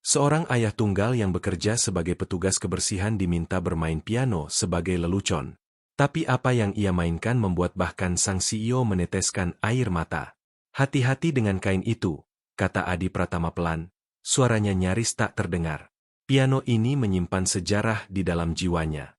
Seorang ayah tunggal yang bekerja sebagai petugas kebersihan diminta bermain piano sebagai lelucon. Tapi apa yang ia mainkan membuat bahkan sang CEO meneteskan air mata. Hati-hati dengan kain itu, kata Adi Pratama pelan, suaranya nyaris tak terdengar. Piano ini menyimpan sejarah di dalam jiwanya.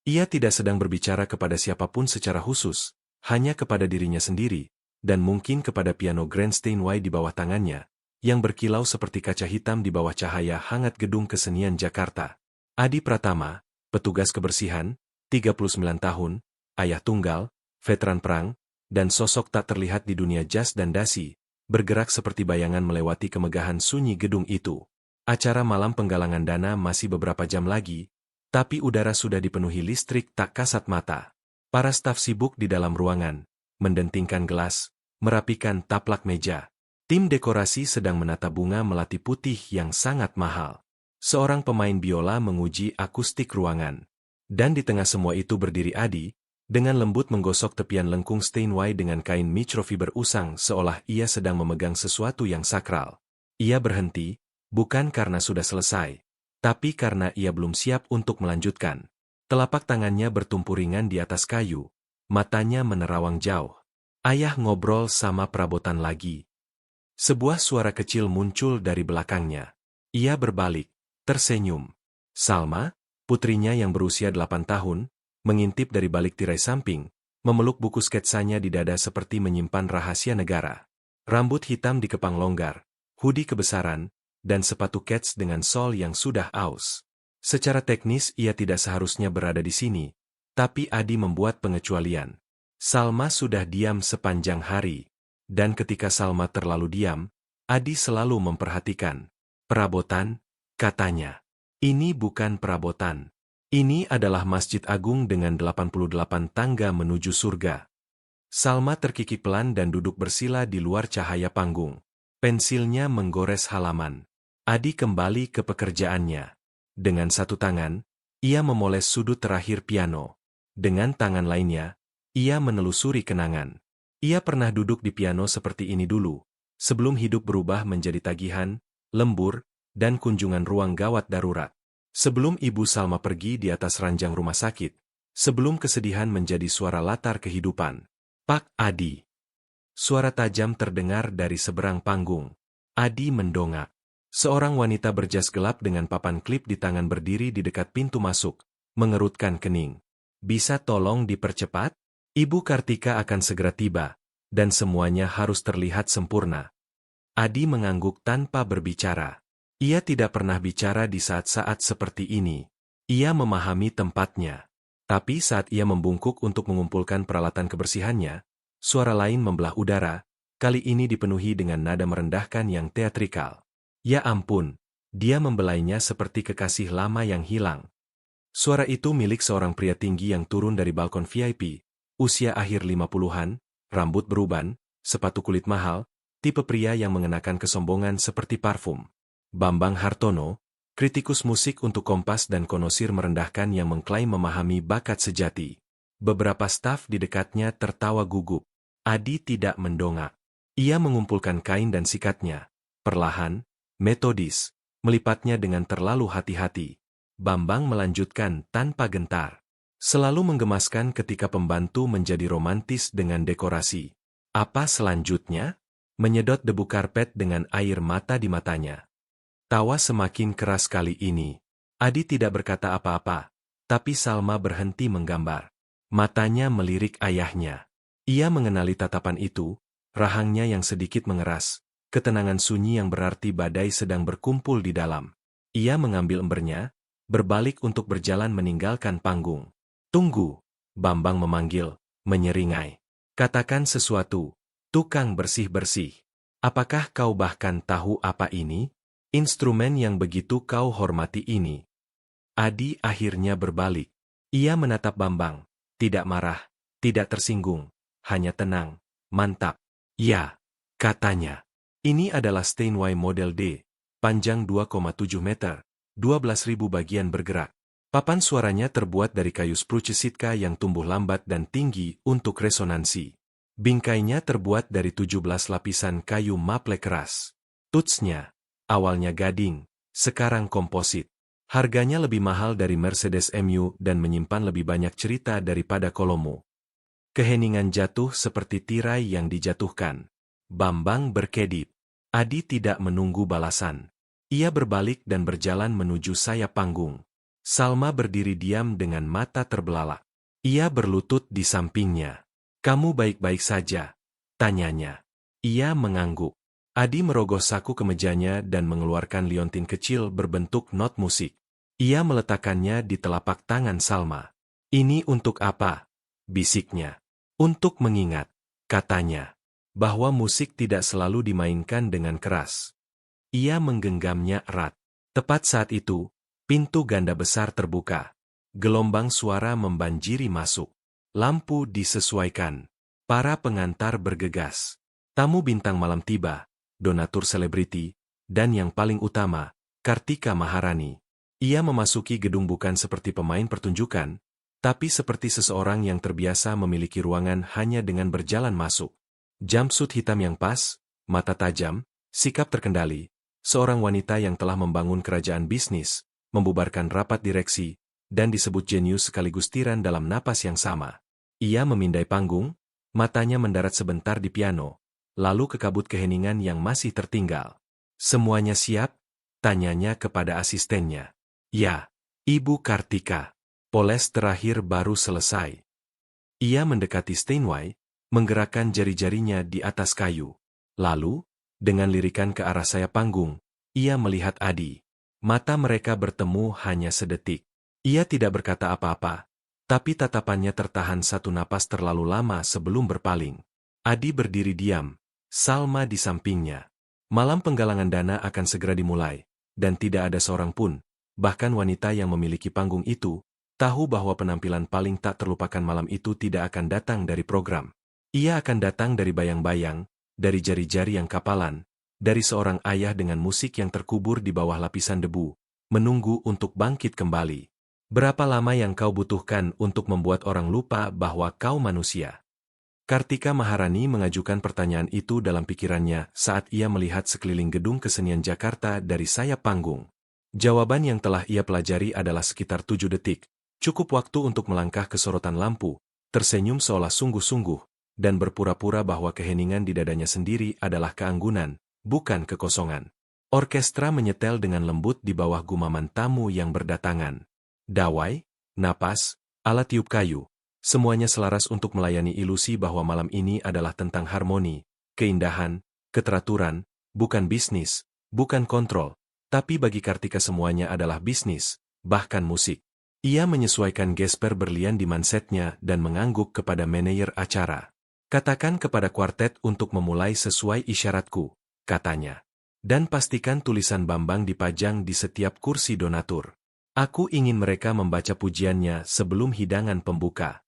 Ia tidak sedang berbicara kepada siapapun secara khusus, hanya kepada dirinya sendiri, dan mungkin kepada piano Grand Steinway di bawah tangannya, yang berkilau seperti kaca hitam di bawah cahaya hangat Gedung Kesenian Jakarta. Adi Pratama, petugas kebersihan, 39 tahun, ayah tunggal, veteran perang, dan sosok tak terlihat di dunia jazz dan dasi, bergerak seperti bayangan melewati kemegahan sunyi gedung itu. Acara malam penggalangan dana masih beberapa jam lagi, tapi udara sudah dipenuhi listrik tak kasat mata. Para staf sibuk di dalam ruangan, mendentingkan gelas, merapikan taplak meja. Tim dekorasi sedang menata bunga melati putih yang sangat mahal. Seorang pemain biola menguji akustik ruangan. Dan di tengah semua itu berdiri Adi, dengan lembut menggosok tepian lengkung Steinway dengan kain microfiber usang seolah ia sedang memegang sesuatu yang sakral. Ia berhenti, bukan karena sudah selesai, tapi karena ia belum siap untuk melanjutkan. Telapak tangannya bertumpu ringan di atas kayu, matanya menerawang jauh. Ayah ngobrol sama perabotan lagi. Sebuah suara kecil muncul dari belakangnya. Ia berbalik, tersenyum. Salma, putrinya yang berusia 8 tahun, mengintip dari balik tirai samping, memeluk buku sketsanya di dada seperti menyimpan rahasia negara. Rambut hitam dikepang longgar, hoodie kebesaran, dan sepatu kets dengan sol yang sudah aus. Secara teknis ia tidak seharusnya berada di sini, tapi Adi membuat pengecualian. Salma sudah diam sepanjang hari. Dan ketika Salma terlalu diam, Adi selalu memperhatikan. Perabotan, katanya. Ini bukan perabotan. Ini adalah Masjid Agung dengan 88 tangga menuju surga. Salma terkikik pelan dan duduk bersila di luar cahaya panggung. Pensilnya menggores halaman. Adi kembali ke pekerjaannya. Dengan satu tangan, ia memoles sudut terakhir piano. Dengan tangan lainnya, ia menelusuri kenangan. Ia pernah duduk di piano seperti ini dulu, sebelum hidup berubah menjadi tagihan, lembur, dan kunjungan ruang gawat darurat. Sebelum Ibu Salma pergi di atas ranjang rumah sakit, sebelum kesedihan menjadi suara latar kehidupan. Pak Adi. Suara tajam terdengar dari seberang panggung. Adi mendongak. Seorang wanita berjas gelap dengan papan klip di tangan berdiri di dekat pintu masuk, mengerutkan kening. Bisa tolong dipercepat? Ibu Kartika akan segera tiba, dan semuanya harus terlihat sempurna. Adi mengangguk tanpa berbicara. Ia tidak pernah bicara di saat-saat seperti ini. Ia memahami tempatnya. Tapi saat ia membungkuk untuk mengumpulkan peralatan kebersihannya, suara lain membelah udara, kali ini dipenuhi dengan nada merendahkan yang teatrikal. Ya ampun, dia membelainya seperti kekasih lama yang hilang. Suara itu milik seorang pria tinggi yang turun dari balkon VIP. Usia akhir 50-an, rambut beruban, sepatu kulit mahal, tipe pria yang mengenakan kesombongan seperti parfum. Bambang Hartono, kritikus musik untuk Kompas dan Konosir merendahkan yang mengklaim memahami bakat sejati. Beberapa staf di dekatnya tertawa gugup. Adi tidak mendongak. Ia mengumpulkan kain dan sikatnya. Perlahan, metodis, melipatnya dengan terlalu hati-hati. Bambang melanjutkan tanpa gentar. Selalu menggemaskan ketika pembantu menjadi romantis dengan dekorasi. Apa selanjutnya? Menyedot debu karpet dengan air mata di matanya. Tawa semakin keras kali ini. Adi tidak berkata apa-apa, tapi Salma berhenti menggambar. Matanya melirik ayahnya. Ia mengenali tatapan itu, rahangnya yang sedikit mengeras, ketenangan sunyi yang berarti badai sedang berkumpul di dalam. Ia mengambil embernya, berbalik untuk berjalan meninggalkan panggung. Tunggu, Bambang memanggil, menyeringai. Katakan sesuatu, tukang bersih-bersih. Apakah kau bahkan tahu apa ini? Instrumen yang begitu kau hormati ini. Adi akhirnya berbalik. Ia menatap Bambang, tidak marah, tidak tersinggung, hanya tenang, mantap. Ya, katanya. Ini adalah Steinway Model D, panjang 2,7 meter, 12.000 bagian bergerak. Papan suaranya terbuat dari kayu spruce Sitka yang tumbuh lambat dan tinggi untuk resonansi. Bingkainya terbuat dari 17 lapisan kayu maple keras. Tutsnya, awalnya gading, sekarang komposit. Harganya lebih mahal dari Mercedes MU dan menyimpan lebih banyak cerita daripada Kolomo. Keheningan jatuh seperti tirai yang dijatuhkan. Bambang berkedip. Adi tidak menunggu balasan. Ia berbalik dan berjalan menuju sayap panggung. Salma berdiri diam dengan mata terbelalak. Ia berlutut di sampingnya. "Kamu baik-baik saja?" tanyanya. Ia mengangguk. Adi merogoh saku kemejanya dan mengeluarkan liontin kecil berbentuk not musik. Ia meletakkannya di telapak tangan Salma. "Ini untuk apa?" bisiknya. "Untuk mengingat," katanya, "bahwa musik tidak selalu dimainkan dengan keras." Ia menggenggamnya erat. Tepat saat itu, pintu ganda besar terbuka. Gelombang suara membanjiri masuk. Lampu disesuaikan. Para pengantar bergegas. Tamu bintang malam tiba, donatur selebriti, dan yang paling utama, Kartika Maharani. Ia memasuki gedung bukan seperti pemain pertunjukan, tapi seperti seseorang yang terbiasa memiliki ruangan hanya dengan berjalan masuk. Jumpsuit hitam yang pas, mata tajam, sikap terkendali, seorang wanita yang telah membangun kerajaan bisnis, membubarkan rapat direksi, dan disebut jenius sekaligus tiran dalam napas yang sama. Ia memindai panggung, matanya mendarat sebentar di piano, lalu ke kabut keheningan yang masih tertinggal. "Semuanya siap?" tanyanya kepada asistennya. "Ya, Ibu Kartika. Poles terakhir baru selesai." Ia mendekati Steinway, menggerakkan jari-jarinya di atas kayu. Lalu, dengan lirikan ke arah sayap panggung, ia melihat Adi. Mata mereka bertemu hanya sedetik. Ia tidak berkata apa-apa, tapi tatapannya tertahan satu napas terlalu lama sebelum berpaling. Adi berdiri diam, Salma di sampingnya. Malam penggalangan dana akan segera dimulai, dan tidak ada seorang pun, bahkan wanita yang memiliki panggung itu, tahu bahwa penampilan paling tak terlupakan malam itu tidak akan datang dari program. Ia akan datang dari bayang-bayang, dari jari-jari yang kapalan, dari seorang ayah dengan musik yang terkubur di bawah lapisan debu, menunggu untuk bangkit kembali. "Berapa lama yang kau butuhkan untuk membuat orang lupa bahwa kau manusia?" Kartika Maharani mengajukan pertanyaan itu dalam pikirannya saat ia melihat sekeliling gedung kesenian Jakarta dari sayap panggung. Jawaban yang telah ia pelajari adalah sekitar 7 detik, cukup waktu untuk melangkah ke sorotan lampu, tersenyum seolah sungguh-sungguh, dan berpura-pura bahwa keheningan di dadanya sendiri adalah keanggunan, bukan kekosongan. Orkestra menyetel dengan lembut di bawah gumaman tamu yang berdatangan. Dawai, napas, alat tiup kayu. Semuanya selaras untuk melayani ilusi bahwa malam ini adalah tentang harmoni, keindahan, keteraturan, bukan bisnis, bukan kontrol, tapi bagi Kartika semuanya adalah bisnis, bahkan musik. Ia menyesuaikan gesper berlian di mansetnya dan mengangguk kepada manajer acara. "Katakan kepada kuartet untuk memulai sesuai isyaratku," katanya. "Dan pastikan tulisan Bambang dipajang di setiap kursi donatur. Aku ingin mereka membaca pujiannya sebelum hidangan pembuka."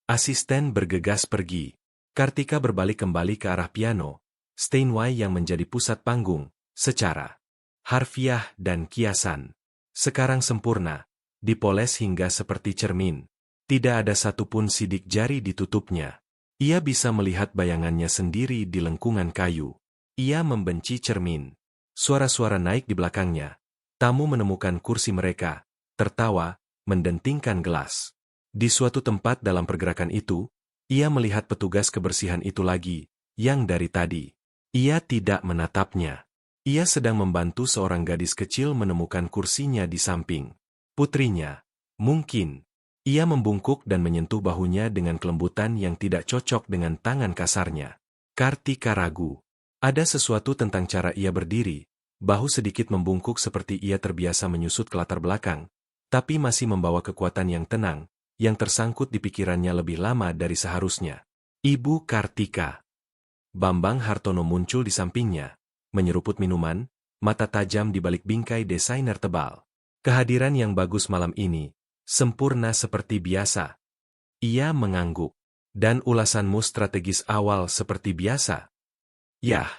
Asisten bergegas pergi. Kartika berbalik kembali ke arah piano. Steinway yang menjadi pusat panggung, secara harfiah dan kiasan. Sekarang sempurna, dipoles hingga seperti cermin. Tidak ada satupun sidik jari ditutupnya. Ia bisa melihat bayangannya sendiri di lengkungan kayu. Ia membenci cermin. Suara-suara naik di belakangnya. Tamu menemukan kursi mereka, tertawa, mendentingkan gelas. Di suatu tempat dalam pergerakan itu, ia melihat petugas kebersihan itu lagi, yang dari tadi. Ia tidak menatapnya. Ia sedang membantu seorang gadis kecil menemukan kursinya di samping. Putrinya. Mungkin. Ia membungkuk dan menyentuh bahunya dengan kelembutan yang tidak cocok dengan tangan kasarnya. Kartika ragu. Ada sesuatu tentang cara ia berdiri, bahu sedikit membungkuk seperti ia terbiasa menyusut ke latar belakang, tapi masih membawa kekuatan yang tenang, yang tersangkut di pikirannya lebih lama dari seharusnya. "Ibu Kartika." Bambang Hartono muncul di sampingnya, menyeruput minuman, mata tajam di balik bingkai desainer tebal. Kehadiran yang bagus malam ini, sempurna seperti biasa. Ia mengangguk. "Dan ulasanmu strategis awal seperti biasa." "Yah,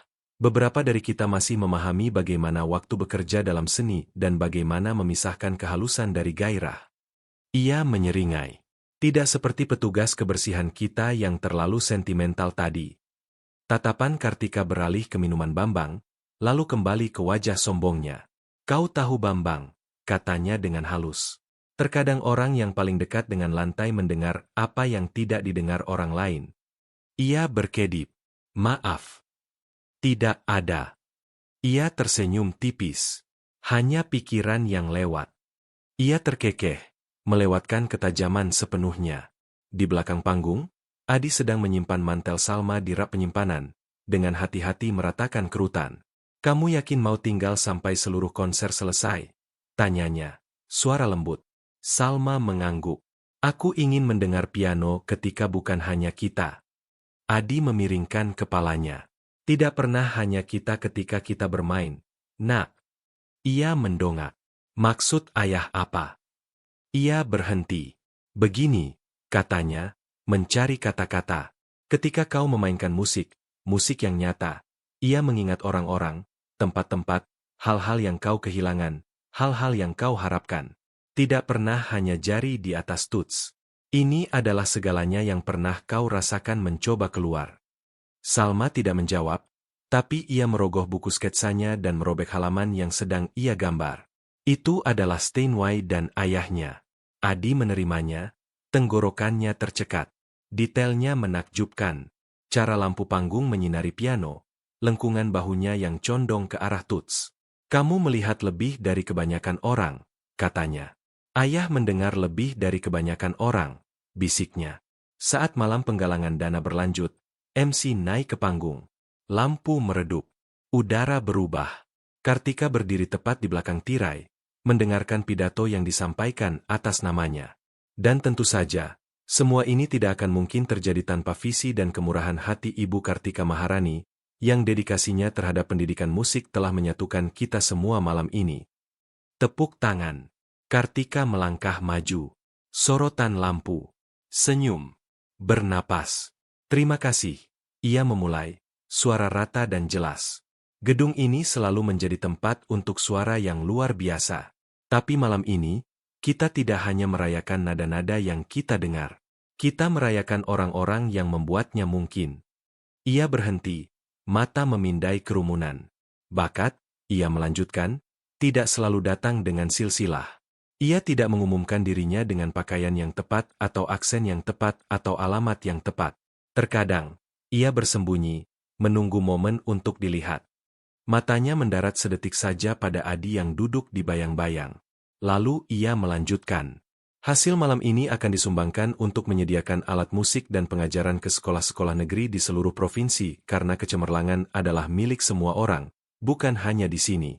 beberapa dari kita masih memahami bagaimana waktu bekerja dalam seni dan bagaimana memisahkan kehalusan dari gairah." Ia menyeringai. "Tidak seperti petugas kebersihan kita yang terlalu sentimental tadi." Tatapan Kartika beralih ke minuman Bambang, lalu kembali ke wajah sombongnya. Kau tahu Bambang, katanya dengan halus. Terkadang orang yang paling dekat dengan lantai mendengar apa yang tidak didengar orang lain. Ia berkedip. Maaf. Tidak ada. Ia tersenyum tipis. Hanya pikiran yang lewat. Ia terkekeh, melewatkan ketajaman sepenuhnya. Di belakang panggung, Adi sedang menyimpan mantel Salma di rak penyimpanan, dengan hati-hati meratakan kerutan. Kamu yakin mau tinggal sampai seluruh konser selesai? Tanyanya, suara lembut. Salma mengangguk. Aku ingin mendengar piano ketika bukan hanya kita. Adi memiringkan kepalanya. Tidak pernah hanya kita ketika kita bermain. Nak. Ia mendongak. Maksud ayah apa? Ia berhenti. Begini, katanya, mencari kata-kata. Ketika kau memainkan musik, musik yang nyata, ia mengingat orang-orang, tempat-tempat, hal-hal yang kau kehilangan, hal-hal yang kau harapkan. Tidak pernah hanya jari di atas tuts. Ini adalah segalanya yang pernah kau rasakan mencoba keluar. Salma tidak menjawab, tapi ia merogoh buku sketsanya dan merobek halaman yang sedang ia gambar. Itu adalah Steinway dan ayahnya. Adi menerimanya, tenggorokannya tercekat. Detailnya menakjubkan. Cara lampu panggung menyinari piano, lengkungan bahunya yang condong ke arah tuts. Kamu melihat lebih dari kebanyakan orang, katanya. Ayah mendengar lebih dari kebanyakan orang, bisiknya. Saat malam penggalangan dana berlanjut, MC naik ke panggung. Lampu meredup. Udara berubah. Kartika berdiri tepat di belakang tirai, mendengarkan pidato yang disampaikan atas namanya. Dan tentu saja, semua ini tidak akan mungkin terjadi tanpa visi dan kemurahan hati Ibu Kartika Maharani, yang dedikasinya terhadap pendidikan musik telah menyatukan kita semua malam ini. Tepuk tangan. Kartika melangkah maju. Sorotan lampu. Senyum. Bernapas. Terima kasih. Ia memulai, suara rata dan jelas. Gedung ini selalu menjadi tempat untuk suara yang luar biasa. Tapi malam ini, kita tidak hanya merayakan nada-nada yang kita dengar. Kita merayakan orang-orang yang membuatnya mungkin. Ia berhenti, mata memindai kerumunan. Bakat, ia melanjutkan, tidak selalu datang dengan silsilah. Ia tidak mengumumkan dirinya dengan pakaian yang tepat atau aksen yang tepat atau alamat yang tepat. Terkadang, ia bersembunyi, menunggu momen untuk dilihat. Matanya mendarat sedetik saja pada Adi yang duduk di bayang-bayang. Lalu ia melanjutkan. Hasil malam ini akan disumbangkan untuk menyediakan alat musik dan pengajaran ke sekolah-sekolah negeri di seluruh provinsi karena kecemerlangan adalah milik semua orang, bukan hanya di sini.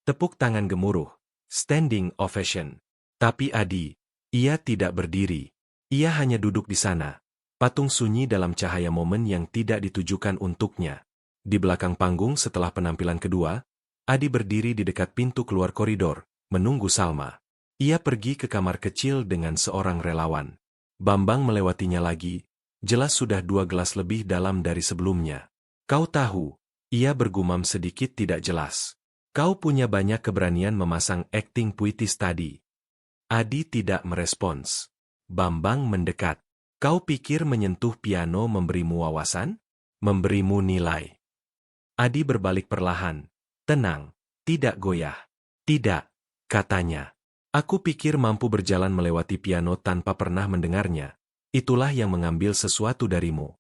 Tepuk tangan gemuruh. Standing ovation. Tapi Adi, ia tidak berdiri. Ia hanya duduk di sana. Patung sunyi dalam cahaya momen yang tidak ditujukan untuknya. Di belakang panggung setelah penampilan kedua, Adi berdiri di dekat pintu keluar koridor, menunggu Salma. Ia pergi ke kamar kecil dengan seorang relawan. Bambang melewatinya lagi, jelas sudah 2 gelas lebih dalam dari sebelumnya. Kau tahu, ia bergumam sedikit tidak jelas. Kau punya banyak keberanian memasang akting puitis tadi. Adi tidak merespons. Bambang mendekat. Kau pikir menyentuh piano memberimu wawasan? Memberimu nilai. Adi berbalik perlahan. Tenang, tidak goyah. Tidak, katanya. Aku pikir mampu berjalan melewati piano tanpa pernah mendengarnya. Itulah yang mengambil sesuatu darimu.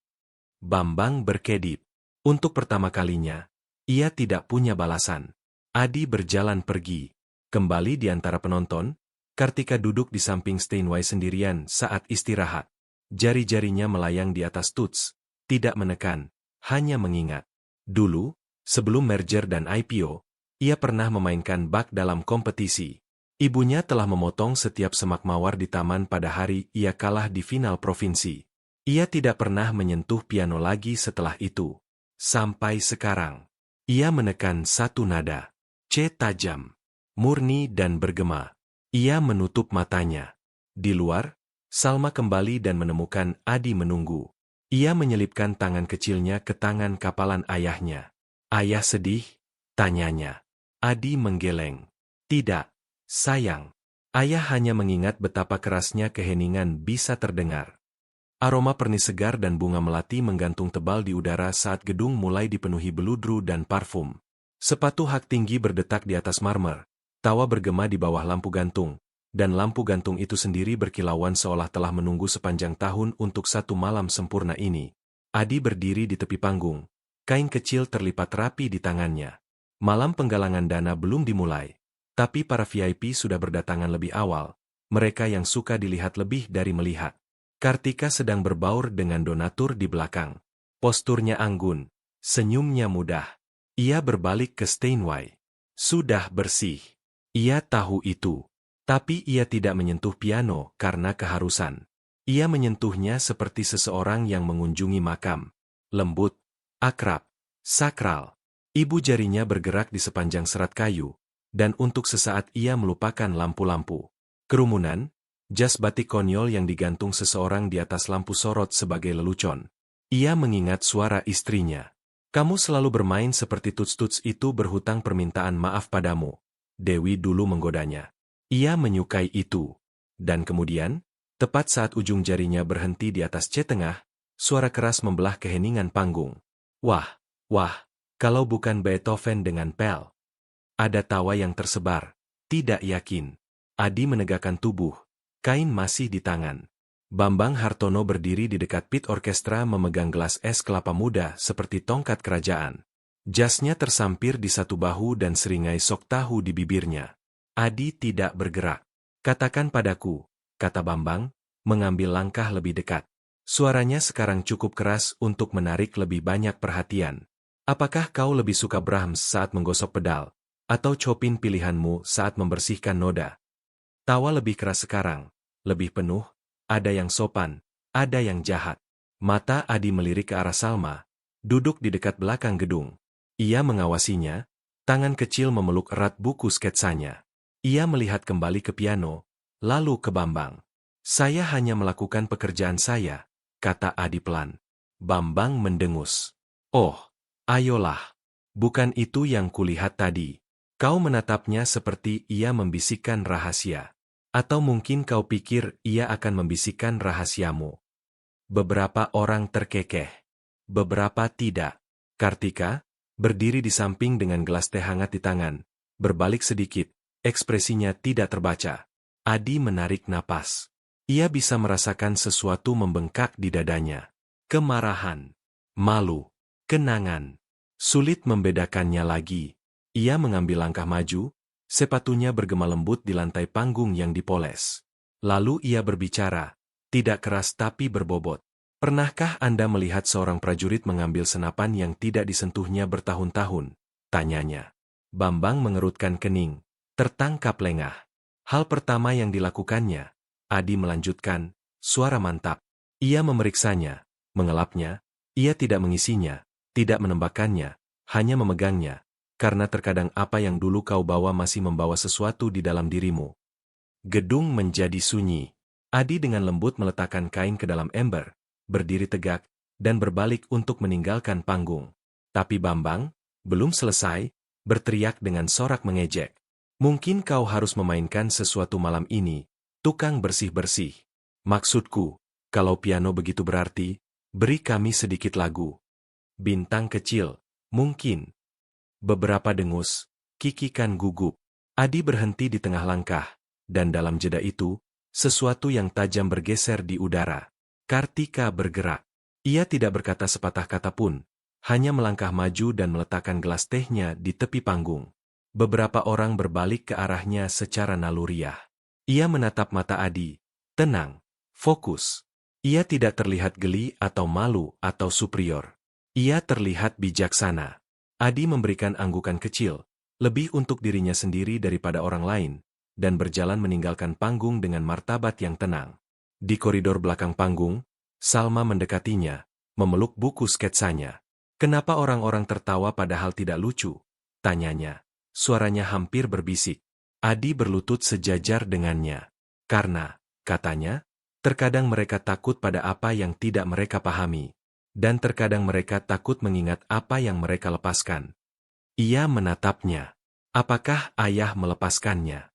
Bambang berkedip. Untuk pertama kalinya, ia tidak punya balasan. Adi berjalan pergi. Kembali di antara penonton, Kartika duduk di samping Steinway sendirian saat istirahat. Jari-jarinya melayang di atas tuts, tidak menekan, hanya mengingat. Dulu, sebelum merger dan IPO, ia pernah memainkan bak dalam kompetisi. Ibunya telah memotong setiap semak mawar di taman pada hari ia kalah di final provinsi. Ia tidak pernah menyentuh piano lagi setelah itu. Sampai sekarang, ia menekan satu nada. C tajam, murni dan bergema. Ia menutup matanya. Di luar, Salma kembali dan menemukan Adi menunggu. Ia menyelipkan tangan kecilnya ke tangan kapalan ayahnya. Ayah sedih? Tanyanya. Adi menggeleng. Tidak, sayang. Ayah hanya mengingat betapa kerasnya keheningan bisa terdengar. Aroma pernis segar dan bunga melati menggantung tebal di udara saat gedung mulai dipenuhi beludru dan parfum. Sepatu hak tinggi berdetak di atas marmer, Tawa bergema di bawah lampu gantung, dan lampu gantung itu sendiri berkilauan seolah telah menunggu sepanjang tahun untuk satu malam sempurna ini. Adi berdiri di tepi panggung. Kain kecil terlipat rapi di tangannya. Malam penggalangan dana belum dimulai, tapi para VIP sudah berdatangan lebih awal. Mereka yang suka dilihat lebih dari melihat. Kartika sedang berbaur dengan donatur di belakang. Posturnya anggun, senyumnya mudah. Ia berbalik ke Steinway. Sudah bersih. Ia tahu itu. Tapi ia tidak menyentuh piano karena keharusan. Ia menyentuhnya seperti seseorang yang mengunjungi makam. Lembut, akrab, sakral. Ibu jarinya bergerak di sepanjang serat kayu, dan untuk sesaat ia melupakan lampu-lampu. Kerumunan, jas batik konyol yang digantung seseorang di atas lampu sorot sebagai lelucon. Ia mengingat suara istrinya. Kamu selalu bermain seperti tuts-tuts itu berhutang permintaan maaf padamu. Dewi dulu menggodanya. Ia menyukai itu. Dan kemudian, tepat saat ujung jarinya berhenti di atas C tengah, suara keras membelah keheningan panggung. Wah, wah, kalau bukan Beethoven dengan pel. Ada tawa yang tersebar. Tidak yakin. Adi menegakkan tubuh. Kain masih di tangan. Bambang Hartono berdiri di dekat pit orkestra memegang gelas es kelapa muda seperti tongkat kerajaan. Jasnya tersampir di satu bahu dan seringai sok tahu di bibirnya. Adi tidak bergerak. Katakan padaku, kata Bambang, mengambil langkah lebih dekat. Suaranya sekarang cukup keras untuk menarik lebih banyak perhatian. Apakah kau lebih suka Brahms saat menggosok pedal, atau Chopin pilihanmu saat membersihkan noda? Tawa lebih keras sekarang, lebih penuh, ada yang sopan, ada yang jahat. Mata Adi melirik ke arah Salma, duduk di dekat belakang gedung. Ia mengawasinya, tangan kecil memeluk erat buku sketsanya. Ia melihat kembali ke piano, lalu ke Bambang. Saya hanya melakukan pekerjaan saya, kata Adi pelan. Bambang mendengus. Oh, ayolah. Bukan itu yang kulihat tadi. Kau menatapnya seperti ia membisikkan rahasia. Atau mungkin kau pikir ia akan membisikkan rahasiamu. Beberapa orang terkekeh. Beberapa tidak. Kartika, berdiri di samping dengan gelas teh hangat di tangan, berbalik sedikit. Ekspresinya tidak terbaca. Adi menarik napas. Ia bisa merasakan sesuatu membengkak di dadanya. Kemarahan, malu, kenangan. Sulit membedakannya lagi. Ia mengambil langkah maju, sepatunya bergema lembut di lantai panggung yang dipoles. Lalu ia berbicara, tidak keras tapi berbobot. Pernahkah Anda melihat seorang prajurit mengambil senapan yang tidak disentuhnya bertahun-tahun? Tanyanya. Bambang mengerutkan kening. Tertangkap lengah. Hal pertama yang dilakukannya, Adi melanjutkan, suara mantap. Ia memeriksanya, mengelapnya, ia tidak mengisinya, tidak menembakkannya, hanya memegangnya, karena terkadang apa yang dulu kau bawa masih membawa sesuatu di dalam dirimu. Gedung menjadi sunyi. Adi dengan lembut meletakkan kain ke dalam ember, berdiri tegak, dan berbalik untuk meninggalkan panggung. Tapi Bambang, belum selesai, berteriak dengan sorak mengejek. Mungkin kau harus memainkan sesuatu malam ini, tukang bersih-bersih. Maksudku, kalau piano begitu berarti, beri kami sedikit lagu. Bintang kecil, mungkin. Beberapa dengus, kikikan gugup. Adi berhenti di tengah langkah, dan dalam jeda itu, sesuatu yang tajam bergeser di udara. Kartika bergerak. Ia tidak berkata sepatah kata pun, hanya melangkah maju dan meletakkan gelas tehnya di tepi panggung. Beberapa orang berbalik ke arahnya secara naluriah. Ia menatap mata Adi. Tenang, fokus. Ia tidak terlihat geli atau malu atau superior. Ia terlihat bijaksana. Adi memberikan anggukan kecil, lebih untuk dirinya sendiri daripada orang lain, dan berjalan meninggalkan panggung dengan martabat yang tenang. Di koridor belakang panggung, Salma mendekatinya, memeluk buku sketsanya. Kenapa orang-orang tertawa padahal tidak lucu? Tanyanya. Suaranya hampir berbisik. Adi berlutut sejajar dengannya. Karena, katanya, terkadang mereka takut pada apa yang tidak mereka pahami. Dan terkadang mereka takut mengingat apa yang mereka lepaskan. Ia menatapnya. Apakah ayah melepaskannya?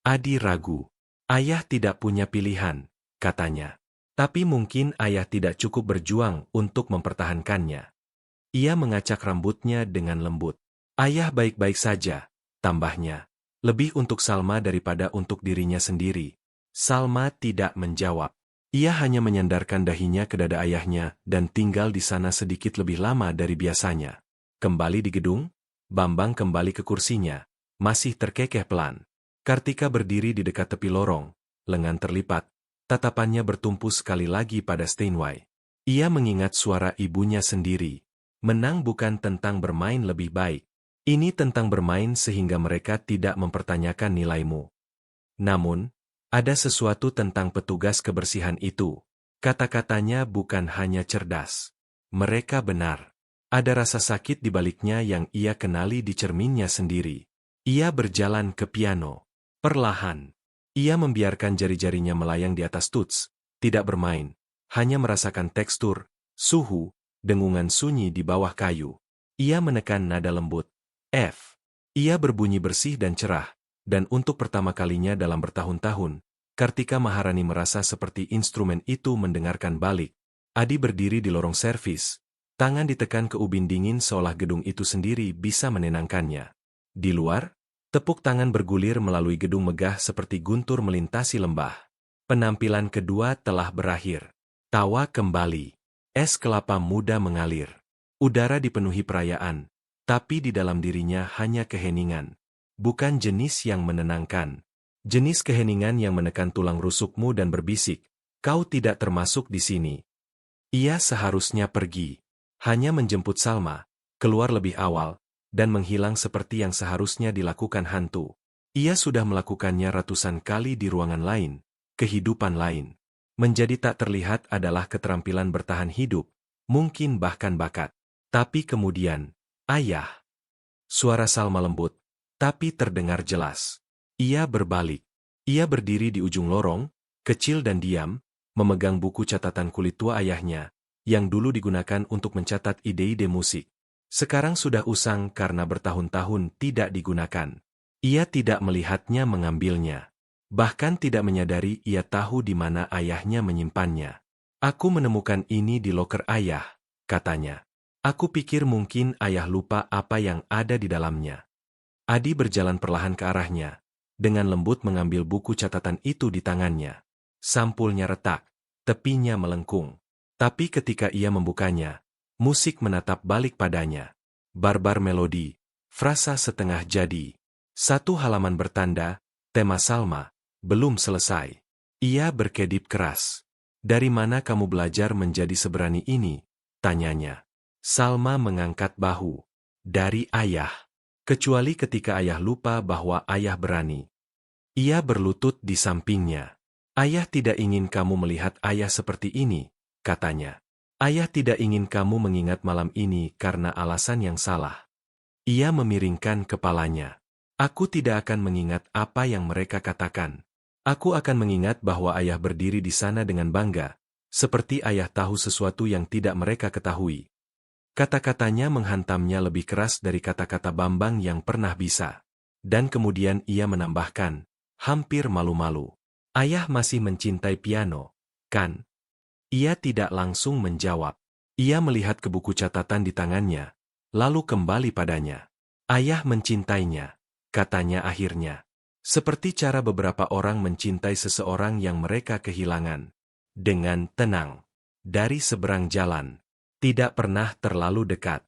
Adi ragu. Ayah tidak punya pilihan, katanya. Tapi mungkin ayah tidak cukup berjuang untuk mempertahankannya. Ia mengacak rambutnya dengan lembut. Ayah baik-baik saja, tambahnya. Lebih untuk Salma daripada untuk dirinya sendiri. Salma tidak menjawab. Ia hanya menyandarkan dahinya ke dada ayahnya dan tinggal di sana sedikit lebih lama dari biasanya. Kembali di gedung, Bambang kembali ke kursinya, masih terkekeh pelan. Kartika berdiri di dekat tepi lorong, lengan terlipat, tatapannya bertumpu sekali lagi pada Steinway. Ia mengingat suara ibunya sendiri. Menang bukan tentang bermain lebih baik. Ini tentang bermain sehingga mereka tidak mempertanyakan nilaimu. Namun, ada sesuatu tentang petugas kebersihan itu. Kata-katanya bukan hanya cerdas. Mereka benar. Ada rasa sakit di baliknya yang ia kenali di cerminnya sendiri. Ia berjalan ke piano. Perlahan. Ia membiarkan jari-jarinya melayang di atas tuts, tidak bermain. Hanya merasakan tekstur, suhu, dengungan sunyi di bawah kayu. Ia menekan nada lembut. F. Ia berbunyi bersih dan cerah. Dan untuk pertama kalinya dalam bertahun-tahun, Kartika Maharani merasa seperti instrumen itu mendengarkan balik. Adi berdiri di lorong servis, tangan ditekan ke ubin dingin seolah gedung itu sendiri bisa menenangkannya. Di luar, tepuk tangan bergulir melalui gedung megah seperti guntur melintasi lembah. Penampilan kedua telah berakhir. Tawa kembali. Es kelapa muda mengalir. Udara dipenuhi perayaan, tapi di dalam dirinya hanya keheningan. Bukan jenis yang menenangkan. Jenis keheningan yang menekan tulang rusukmu dan berbisik, kau tidak termasuk di sini. Ia seharusnya pergi. Hanya menjemput Salma, keluar lebih awal, dan menghilang seperti yang seharusnya dilakukan hantu. Ia sudah melakukannya ratusan kali di ruangan lain, kehidupan lain. Menjadi tak terlihat adalah keterampilan bertahan hidup, mungkin bahkan bakat. Tapi kemudian, ayah. Suara Salma lembut, tapi terdengar jelas. Ia berbalik. Ia berdiri di ujung lorong, kecil dan diam, memegang buku catatan kulit tua ayahnya, yang dulu digunakan untuk mencatat ide-ide musik. Sekarang sudah usang karena bertahun-tahun tidak digunakan. Ia tidak melihatnya mengambilnya. Bahkan tidak menyadari ia tahu di mana ayahnya menyimpannya. Aku menemukan ini di loker ayah, katanya. Aku pikir mungkin ayah lupa apa yang ada di dalamnya. Adi berjalan perlahan ke arahnya, dengan lembut mengambil buku catatan itu di tangannya. Sampulnya retak, tepinya melengkung. Tapi ketika ia membukanya, musik menatap balik padanya. Barbar melodi, frasa setengah jadi. Satu halaman bertanda, tema Salma, belum selesai. Ia berkedip keras. Dari mana kamu belajar menjadi seberani ini? Tanyanya. Salma mengangkat bahu. Dari ayah. Kecuali ketika ayah lupa bahwa ayah berani. Ia berlutut di sampingnya. Ayah tidak ingin kamu melihat ayah seperti ini, katanya. Ayah tidak ingin kamu mengingat malam ini karena alasan yang salah. Ia memiringkan kepalanya. Aku tidak akan mengingat apa yang mereka katakan. Aku akan mengingat bahwa ayah berdiri di sana dengan bangga, seperti ayah tahu sesuatu yang tidak mereka ketahui. Kata-katanya menghantamnya lebih keras dari kata-kata Bambang yang pernah bisa. Dan kemudian ia menambahkan, hampir malu-malu. Ayah masih mencintai piano, kan? Ia tidak langsung menjawab. Ia melihat ke buku catatan di tangannya, lalu kembali padanya. Ayah mencintainya, katanya akhirnya. Seperti cara beberapa orang mencintai seseorang yang mereka kehilangan. Dengan tenang. Dari seberang jalan. Tidak pernah terlalu dekat.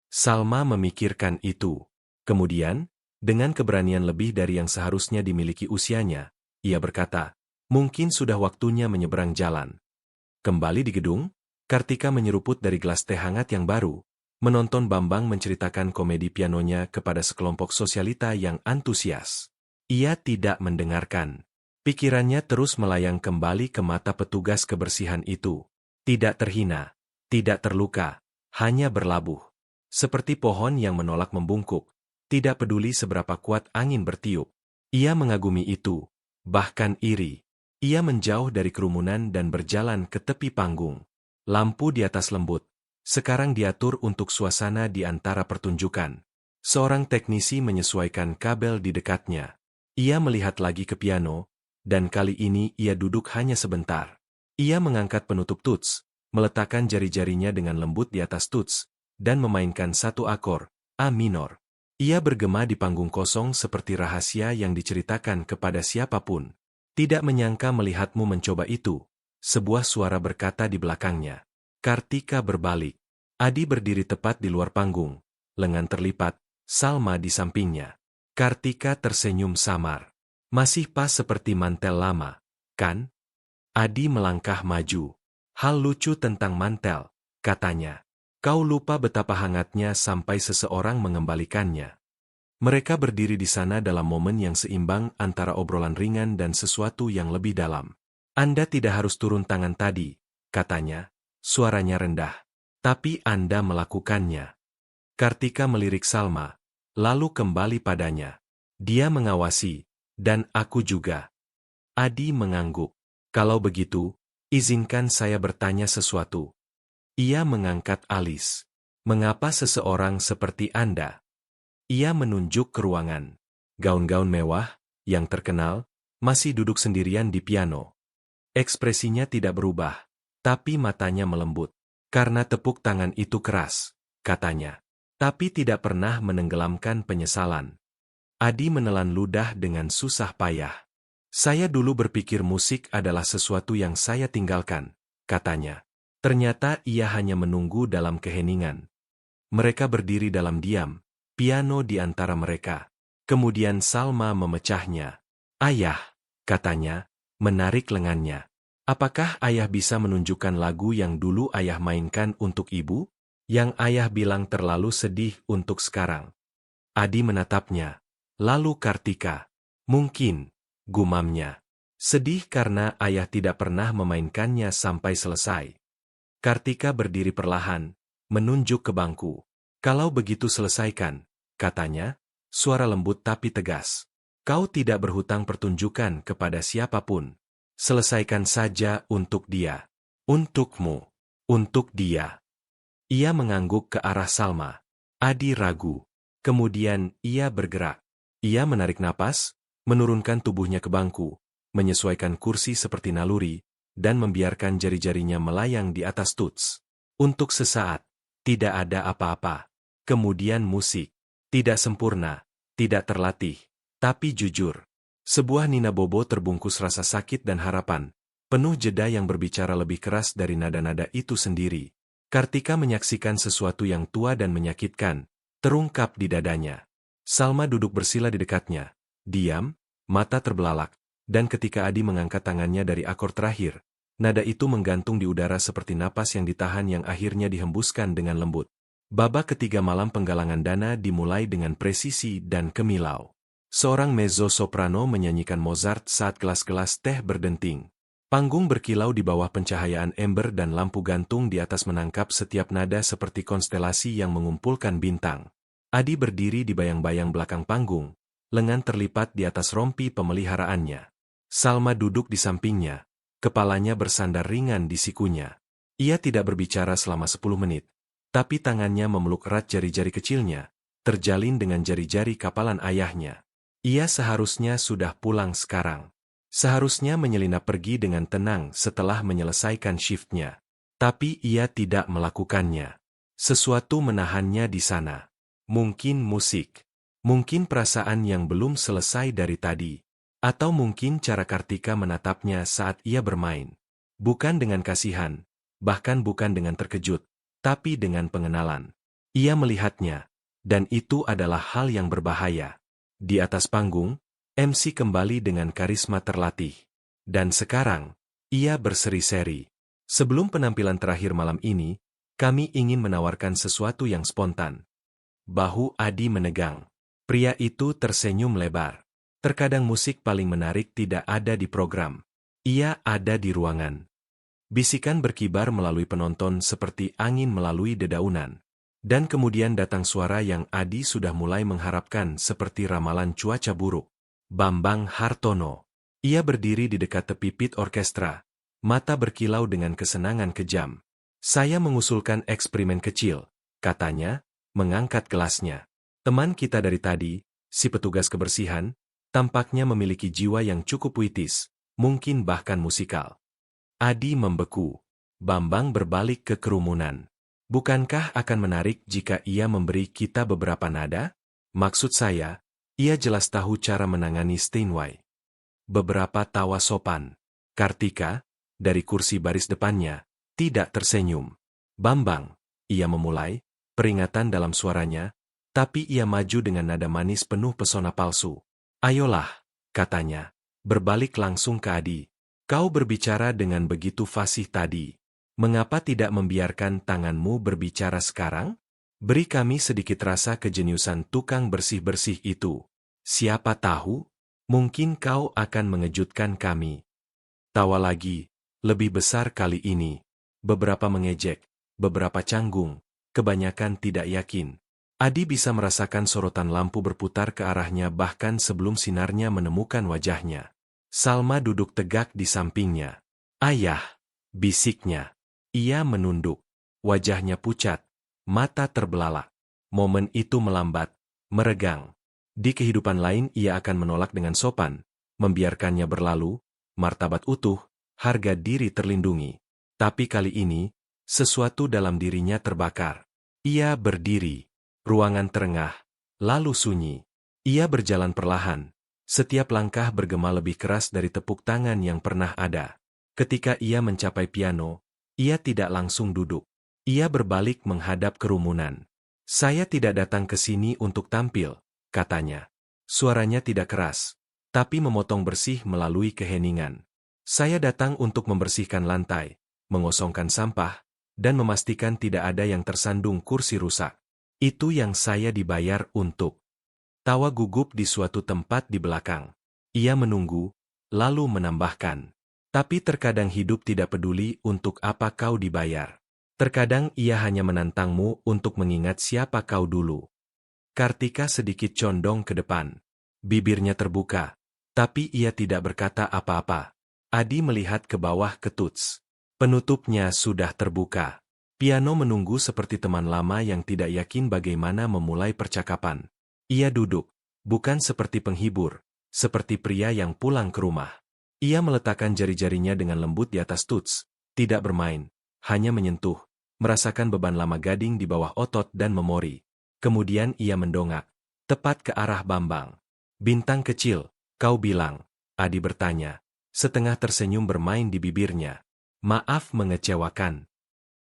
Salma memikirkan itu. Kemudian, dengan keberanian lebih dari yang seharusnya dimiliki usianya, ia berkata, mungkin sudah waktunya menyeberang jalan. Kembali di gedung, Kartika menyeruput dari gelas teh hangat yang baru, menonton Bambang menceritakan komedi pianonya kepada sekelompok sosialita yang antusias. Ia tidak mendengarkan. Pikirannya terus melayang kembali ke mata petugas kebersihan itu. Tidak terhina. Tidak terluka, hanya berlabuh. Seperti pohon yang menolak membungkuk, tidak peduli seberapa kuat angin bertiup. Ia mengagumi itu, bahkan iri. Ia menjauh dari kerumunan dan berjalan ke tepi panggung. Lampu di atas lembut, sekarang diatur untuk suasana di antara pertunjukan. Seorang teknisi menyesuaikan kabel di dekatnya. Ia melihat lagi ke piano, dan kali ini ia duduk hanya sebentar. Ia mengangkat penutup tuts, meletakkan jari-jarinya dengan lembut di atas tuts, dan memainkan satu akor, A minor. Ia bergema di panggung kosong seperti rahasia yang diceritakan kepada siapapun. Tidak menyangka melihatmu mencoba itu. Sebuah suara berkata di belakangnya. Kartika berbalik. Adi berdiri tepat di luar panggung. Lengan terlipat, Salma di sampingnya. Kartika tersenyum samar. Masih pas seperti mantel lama, kan? Adi melangkah maju. Hal lucu tentang mantel, katanya. Kau lupa betapa hangatnya sampai seseorang mengembalikannya. Mereka berdiri di sana dalam momen yang seimbang antara obrolan ringan dan sesuatu yang lebih dalam. Anda tidak harus turun tangan tadi, katanya. Suaranya rendah. Tapi Anda melakukannya. Kartika melirik Salma, lalu kembali padanya. Dia mengawasi, dan aku juga. Adi mengangguk. Kalau begitu, izinkan saya bertanya sesuatu. Ia mengangkat alis. Mengapa seseorang seperti Anda? Ia menunjuk ke ruangan. Gaun-gaun mewah, yang terkenal, masih duduk sendirian di piano. Ekspresinya tidak berubah, tapi matanya melembut. Karena tepuk tangan itu keras, katanya. Tapi tidak pernah menenggelamkan penyesalan. Adi menelan ludah dengan susah payah. Saya dulu berpikir musik adalah sesuatu yang saya tinggalkan, katanya. Ternyata ia hanya menunggu dalam keheningan. Mereka berdiri dalam diam, piano di antara mereka. Kemudian Salma memecahnya. Ayah, katanya, menarik lengannya. Apakah ayah bisa menunjukkan lagu yang dulu ayah mainkan untuk ibu? Yang ayah bilang terlalu sedih untuk sekarang. Adi menatapnya. Lalu Kartika. Mungkin, gumamnya. Sedih karena ayah tidak pernah memainkannya sampai selesai. Kartika berdiri perlahan, menunjuk ke bangku. Kalau begitu selesaikan, katanya, suara lembut tapi tegas. Kau tidak berhutang pertunjukan kepada siapapun. Selesaikan saja untuk dia. Untukmu. Untuk dia. Ia mengangguk ke arah Salma. Adi ragu. Kemudian ia bergerak. Ia menarik napas, menurunkan tubuhnya ke bangku, menyesuaikan kursi seperti naluri, dan membiarkan jari-jarinya melayang di atas tuts. Untuk sesaat, tidak ada apa-apa. Kemudian musik. Tidak sempurna, tidak terlatih, tapi jujur. Sebuah nina bobo terbungkus rasa sakit dan harapan, penuh jeda yang berbicara lebih keras dari nada-nada itu sendiri. Kartika menyaksikan sesuatu yang tua dan menyakitkan, terungkap di dadanya. Salma duduk bersila di dekatnya, diam, mata terbelalak, dan ketika Adi mengangkat tangannya dari akor terakhir, nada itu menggantung di udara seperti napas yang ditahan yang akhirnya dihembuskan dengan lembut. Babak ketiga malam penggalangan dana dimulai dengan presisi dan kemilau. Seorang mezzo-soprano menyanyikan Mozart saat gelas-gelas teh berdenting. Panggung berkilau di bawah pencahayaan ember dan lampu gantung di atas menangkap setiap nada seperti konstelasi yang mengumpulkan bintang. Adi berdiri di bayang-bayang belakang panggung, lengan terlipat di atas rompi pemeliharaannya. Salma duduk di sampingnya, kepalanya bersandar ringan di sikunya. Ia tidak berbicara selama 10 menit. Tapi tangannya memeluk erat jari-jari kecilnya, terjalin dengan jari-jari kapalan ayahnya. Ia seharusnya sudah pulang sekarang. Seharusnya menyelinap pergi dengan tenang setelah menyelesaikan shiftnya. Tapi ia tidak melakukannya. Sesuatu menahannya di sana. Mungkin musik. Mungkin perasaan yang belum selesai dari tadi. Atau mungkin cara Kartika menatapnya saat ia bermain. Bukan dengan kasihan, bahkan bukan dengan terkejut. Tapi dengan pengenalan. Ia melihatnya, dan itu adalah hal yang berbahaya. Di atas panggung, MC kembali dengan karisma terlatih. Dan sekarang, ia berseri-seri. Sebelum penampilan terakhir malam ini, kami ingin menawarkan sesuatu yang spontan. Bahu Adi menegang. Pria itu tersenyum lebar. Terkadang musik paling menarik tidak ada di program. Ia ada di ruangan. Bisikan berkibar melalui penonton seperti angin melalui dedaunan. Dan kemudian datang suara yang Adi sudah mulai mengharapkan seperti ramalan cuaca buruk. Bambang Hartono. Ia berdiri di dekat tepi pit orkestra. Mata berkilau dengan kesenangan kejam. Saya mengusulkan eksperimen kecil, katanya, mengangkat gelasnya. Teman kita dari tadi, si petugas kebersihan, tampaknya memiliki jiwa yang cukup puitis, mungkin bahkan musikal. Adi membeku. Bambang berbalik ke kerumunan. Bukankah akan menarik jika ia memberi kita beberapa nada? Maksud saya, ia jelas tahu cara menangani Steinway. Beberapa tawa sopan. Kartika, dari kursi baris depannya, tidak tersenyum. Bambang, ia memulai, peringatan dalam suaranya, tapi ia maju dengan nada manis penuh pesona palsu. Ayolah, katanya, berbalik langsung ke Adi. Kau berbicara dengan begitu fasih tadi. Mengapa tidak membiarkan tanganmu berbicara sekarang? Beri kami sedikit rasa kejeniusan tukang bersih-bersih itu. Siapa tahu, mungkin kau akan mengejutkan kami. Tawa lagi, lebih besar kali ini. Beberapa mengejek, beberapa canggung, kebanyakan tidak yakin. Adi bisa merasakan sorotan lampu berputar ke arahnya bahkan sebelum sinarnya menemukan wajahnya. Salma duduk tegak di sampingnya. Ayah, bisiknya. Ia menunduk. Wajahnya pucat, mata terbelalak. Momen itu melambat, meregang. Di kehidupan lain ia akan menolak dengan sopan, membiarkannya berlalu, martabat utuh, harga diri terlindungi. Tapi kali ini, sesuatu dalam dirinya terbakar. Ia berdiri. Ruangan terengah, lalu sunyi. Ia berjalan perlahan. Setiap langkah bergema lebih keras dari tepuk tangan yang pernah ada. Ketika ia mencapai piano, ia tidak langsung duduk. Ia berbalik menghadap kerumunan. Saya tidak datang ke sini untuk tampil, katanya. Suaranya tidak keras, tapi memotong bersih melalui keheningan. Saya datang untuk membersihkan lantai, mengosongkan sampah, dan memastikan tidak ada yang tersandung kursi rusak. Itu yang saya dibayar untuk. Tawa gugup di suatu tempat di belakang. Ia menunggu, lalu menambahkan. Tapi terkadang hidup tidak peduli untuk apa kau dibayar. Terkadang ia hanya menantangmu untuk mengingat siapa kau dulu. Kartika sedikit condong ke depan. Bibirnya terbuka, tapi ia tidak berkata apa-apa. Adi melihat ke bawah ke Tuts. Penutupnya sudah terbuka. Piano menunggu seperti teman lama yang tidak yakin bagaimana memulai percakapan. Ia duduk, bukan seperti penghibur, seperti pria yang pulang ke rumah. Ia meletakkan jari-jarinya dengan lembut di atas Tuts, tidak bermain, hanya menyentuh, merasakan beban lama gading di bawah otot dan memori. Kemudian ia mendongak, tepat ke arah Bambang. Bintang kecil, kau bilang, Adi bertanya, setengah tersenyum bermain di bibirnya. Maaf mengecewakan.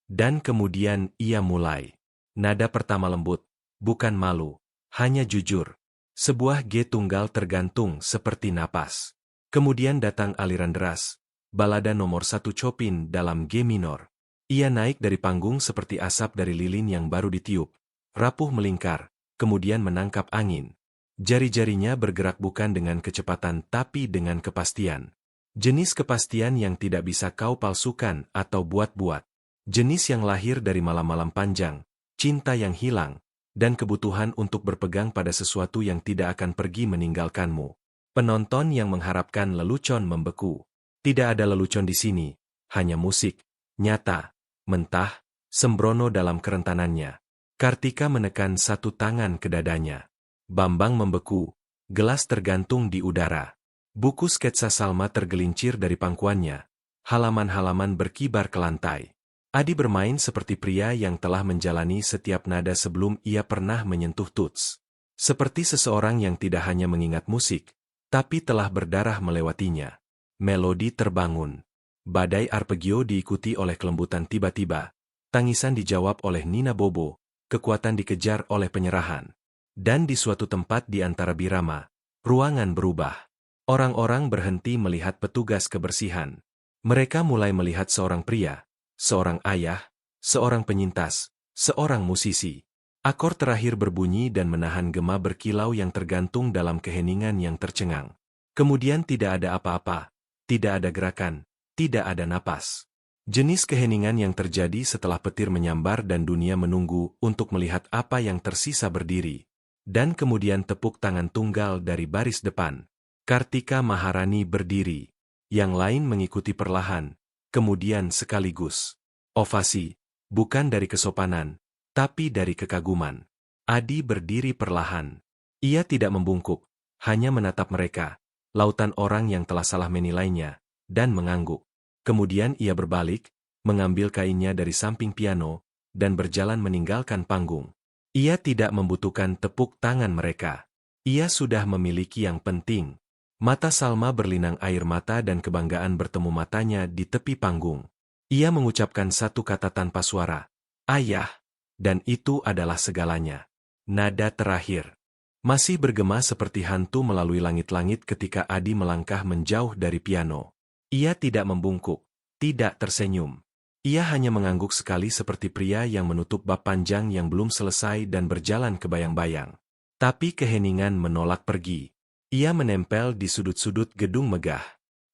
Dan kemudian ia mulai. Nada pertama lembut, bukan malu, hanya jujur. Sebuah G tunggal tergantung seperti napas. Kemudian datang aliran deras, balada nomor 1 Chopin dalam G minor. Ia naik dari panggung seperti asap dari lilin yang baru ditiup, rapuh melingkar, kemudian menangkap angin. Jari-jarinya bergerak bukan dengan kecepatan tapi dengan kepastian. Jenis kepastian yang tidak bisa kau palsukan atau buat-buat. Jenis yang lahir dari malam-malam panjang, cinta yang hilang, dan kebutuhan untuk berpegang pada sesuatu yang tidak akan pergi meninggalkanmu. Penonton yang mengharapkan lelucon membeku. Tidak ada lelucon di sini, hanya musik, nyata, mentah, sembrono dalam kerentanannya. Kartika menekan satu tangan ke dadanya. Bambang membeku, gelas tergantung di udara. Buku sketsa Salma tergelincir dari pangkuannya. Halaman-halaman berkibar ke lantai. Adi bermain seperti pria yang telah menjalani setiap nada sebelum ia pernah menyentuh Tuts. Seperti seseorang yang tidak hanya mengingat musik, tapi telah berdarah melewatinya. Melodi terbangun. Badai arpeggio diikuti oleh kelembutan tiba-tiba. Tangisan dijawab oleh Nina Bobo, kekuatan dikejar oleh penyerahan. Dan di suatu tempat di antara birama, ruangan berubah. Orang-orang berhenti melihat petugas kebersihan. Mereka mulai melihat seorang pria, seorang ayah, seorang penyintas, seorang musisi. Akor terakhir berbunyi dan menahan gema berkilau yang tergantung dalam keheningan yang tercengang. Kemudian tidak ada apa-apa, tidak ada gerakan, tidak ada napas. Jenis keheningan yang terjadi setelah petir menyambar dan dunia menunggu untuk melihat apa yang tersisa berdiri. Dan kemudian tepuk tangan tunggal dari baris depan. Kartika Maharani berdiri. Yang lain mengikuti perlahan, kemudian sekaligus. Ovasi, bukan dari kesopanan, tapi dari kekaguman. Adi berdiri perlahan. Ia tidak membungkuk, hanya menatap mereka, lautan orang yang telah salah menilainya, dan mengangguk. Kemudian ia berbalik, mengambil kainnya dari samping piano, dan berjalan meninggalkan panggung. Ia tidak membutuhkan tepuk tangan mereka. Ia sudah memiliki yang penting. Mata Salma berlinang air mata dan kebanggaan bertemu matanya di tepi panggung. Ia mengucapkan satu kata tanpa suara. Ayah. Dan itu adalah segalanya. Nada terakhir. Masih bergema seperti hantu melalui langit-langit ketika Adi melangkah menjauh dari piano. Ia tidak membungkuk, tidak tersenyum. Ia hanya mengangguk sekali seperti pria yang menutup bab panjang yang belum selesai dan berjalan kebayang-bayang. Tapi keheningan menolak pergi. Ia menempel di sudut-sudut gedung megah.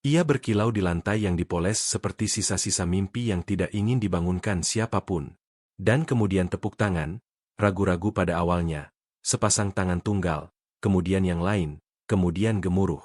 Ia berkilau di lantai yang dipoles seperti sisa-sisa mimpi yang tidak ingin dibangunkan siapapun. Dan kemudian tepuk tangan, ragu-ragu pada awalnya, sepasang tangan tunggal, kemudian yang lain, kemudian gemuruh.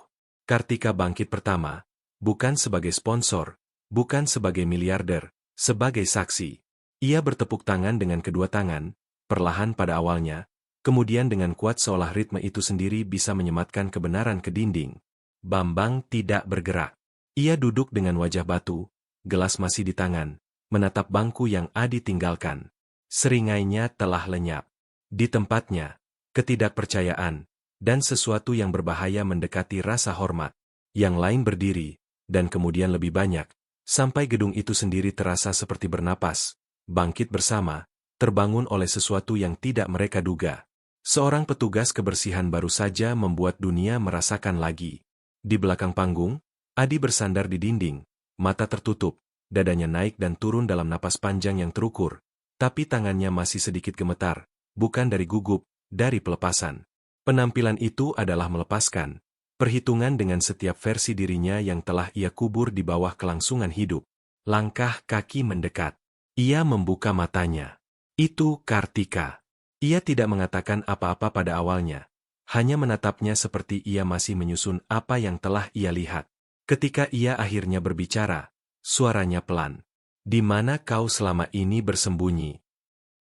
Kartika bangkit pertama, bukan sebagai sponsor, bukan sebagai miliarder, sebagai saksi. Ia bertepuk tangan dengan kedua tangan, perlahan pada awalnya, kemudian dengan kuat seolah ritme itu sendiri bisa menyematkan kebenaran ke dinding. Bambang tidak bergerak. Ia duduk dengan wajah batu, gelas masih di tangan, menatap bangku yang Adi tinggalkan. Seringainya telah lenyap. Di tempatnya, ketidakpercayaan, dan sesuatu yang berbahaya mendekati rasa hormat. Yang lain berdiri, dan kemudian lebih banyak, sampai gedung itu sendiri terasa seperti bernapas, bangkit bersama, terbangun oleh sesuatu yang tidak mereka duga. Seorang petugas kebersihan baru saja membuat dunia merasakan lagi. Di belakang panggung, Adi bersandar di dinding, mata tertutup, dadanya naik dan turun dalam napas panjang yang terukur, tapi tangannya masih sedikit gemetar, bukan dari gugup, dari pelepasan. Penampilan itu adalah melepaskan perhitungan dengan setiap versi dirinya yang telah ia kubur di bawah kelangsungan hidup. Langkah kaki mendekat. Ia membuka matanya. Itu Kartika. Ia tidak mengatakan apa-apa pada awalnya. Hanya menatapnya seperti ia masih menyusun apa yang telah ia lihat. Ketika ia akhirnya berbicara, suaranya pelan. Di mana kau selama ini bersembunyi?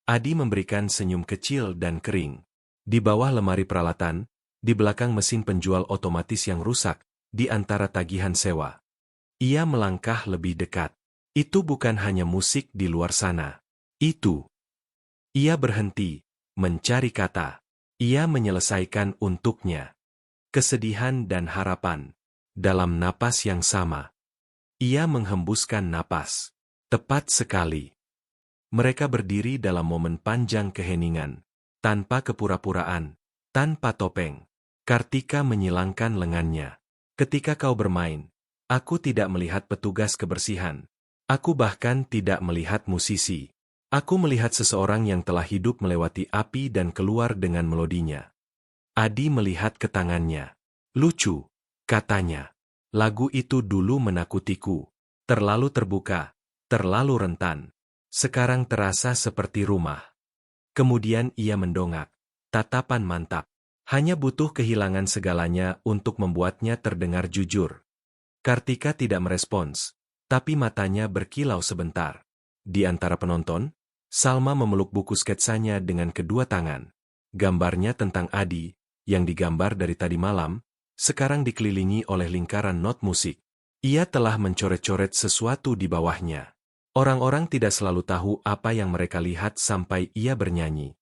Adi memberikan senyum kecil dan kering. Di bawah lemari peralatan, di belakang mesin penjual otomatis yang rusak, di antara tagihan sewa. Ia melangkah lebih dekat. Itu bukan hanya musik di luar sana. Itu. Ia berhenti, mencari kata. Ia menyelesaikan untuknya. Kesedihan dan harapan. Dalam napas yang sama. Ia menghembuskan napas. Tepat sekali. Mereka berdiri dalam momen panjang keheningan. Tanpa kepura-puraan. Tanpa topeng. Kartika menyilangkan lengannya. Ketika kau bermain, aku tidak melihat petugas kebersihan. Aku bahkan tidak melihat musisi. Aku melihat seseorang yang telah hidup melewati api dan keluar dengan melodinya. Adi melihat ke tangannya. Lucu, katanya. Lagu itu dulu menakutiku. Terlalu terbuka, terlalu rentan. Sekarang terasa seperti rumah. Kemudian ia mendongak. Tatapan mantap. Hanya butuh kehilangan segalanya untuk membuatnya terdengar jujur. Kartika tidak merespons, tapi matanya berkilau sebentar. Di antara penonton, Salma memeluk buku sketsanya dengan kedua tangan. Gambarnya tentang Adi, yang digambar dari tadi malam, sekarang dikelilingi oleh lingkaran not musik. Ia telah mencoret-coret sesuatu di bawahnya. Orang-orang tidak selalu tahu apa yang mereka lihat sampai ia bernyanyi.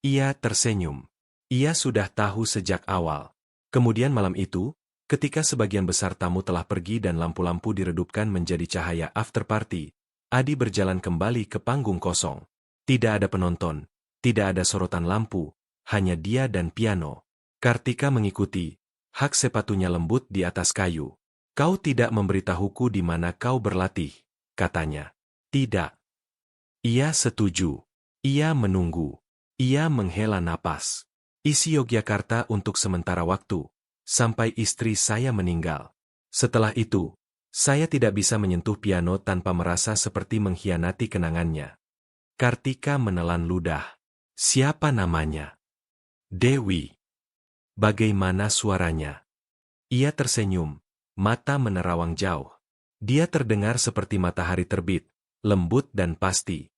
Ia tersenyum. Ia sudah tahu sejak awal. Kemudian malam itu, ketika sebagian besar tamu telah pergi dan lampu-lampu diredupkan menjadi cahaya after party, Adi berjalan kembali ke panggung kosong. Tidak ada penonton, tidak ada sorotan lampu, hanya dia dan piano. Kartika mengikuti. Hak sepatunya lembut di atas kayu. Kau tidak memberitahuku di mana kau berlatih, katanya. Tidak. Ia setuju. Ia menunggu. Ia menghela napas. Isi Yogyakarta untuk sementara waktu, sampai istri saya meninggal. Setelah itu, saya tidak bisa menyentuh piano tanpa merasa seperti mengkhianati kenangannya. Kartika menelan ludah. Siapa namanya? Dewi. Bagaimana suaranya? Ia tersenyum, mata menerawang jauh. Dia terdengar seperti matahari terbit, lembut dan pasti.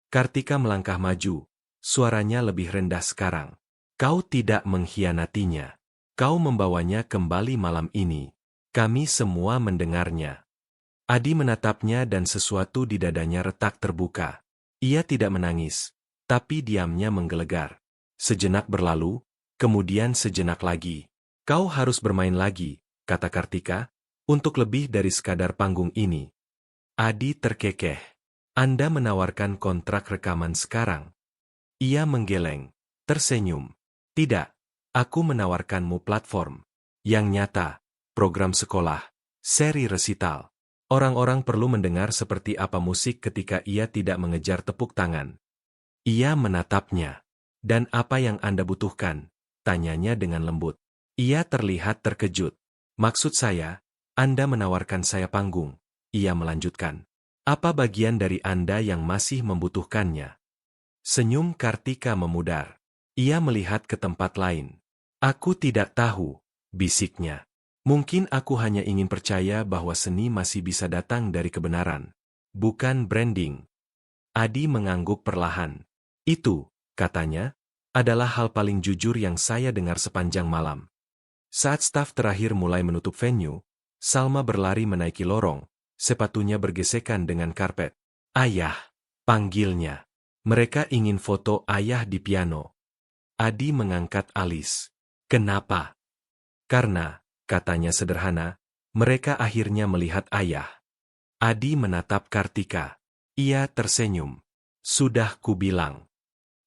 Kartika melangkah maju, suaranya lebih rendah sekarang. Kau tidak mengkhianatinya. Kau membawanya kembali malam ini. Kami semua mendengarnya. Adi menatapnya dan sesuatu di dadanya retak terbuka. Ia tidak menangis, tapi diamnya menggelegar. Sejenak berlalu, kemudian sejenak lagi. Kau harus bermain lagi, kata Kartika, untuk lebih dari sekadar panggung ini. Adi terkekeh. Anda menawarkan kontrak rekaman sekarang. Ia menggeleng, tersenyum. Tidak, aku menawarkanmu platform. Yang nyata, program sekolah, seri resital. Orang-orang perlu mendengar seperti apa musik ketika ia tidak mengejar tepuk tangan. Ia menatapnya. Dan apa yang Anda butuhkan? Tanyanya dengan lembut. Ia terlihat terkejut. Maksud saya, Anda menawarkan saya panggung. Ia melanjutkan. Apa bagian dari Anda yang masih membutuhkannya? Senyum Kartika memudar. Ia melihat ke tempat lain. Aku tidak tahu, bisiknya. Mungkin aku hanya ingin percaya bahwa seni masih bisa datang dari kebenaran. Bukan branding. Adi mengangguk perlahan. Itu, katanya, adalah hal paling jujur yang saya dengar sepanjang malam. Saat staf terakhir mulai menutup venue, Salma berlari menaiki lorong, sepatunya bergesekan dengan karpet. Ayah, panggilnya. Mereka ingin foto ayah di piano. Adi mengangkat alis. Kenapa? Karena, katanya sederhana, mereka akhirnya melihat ayah. Adi menatap Kartika. Ia tersenyum. Sudah kubilang.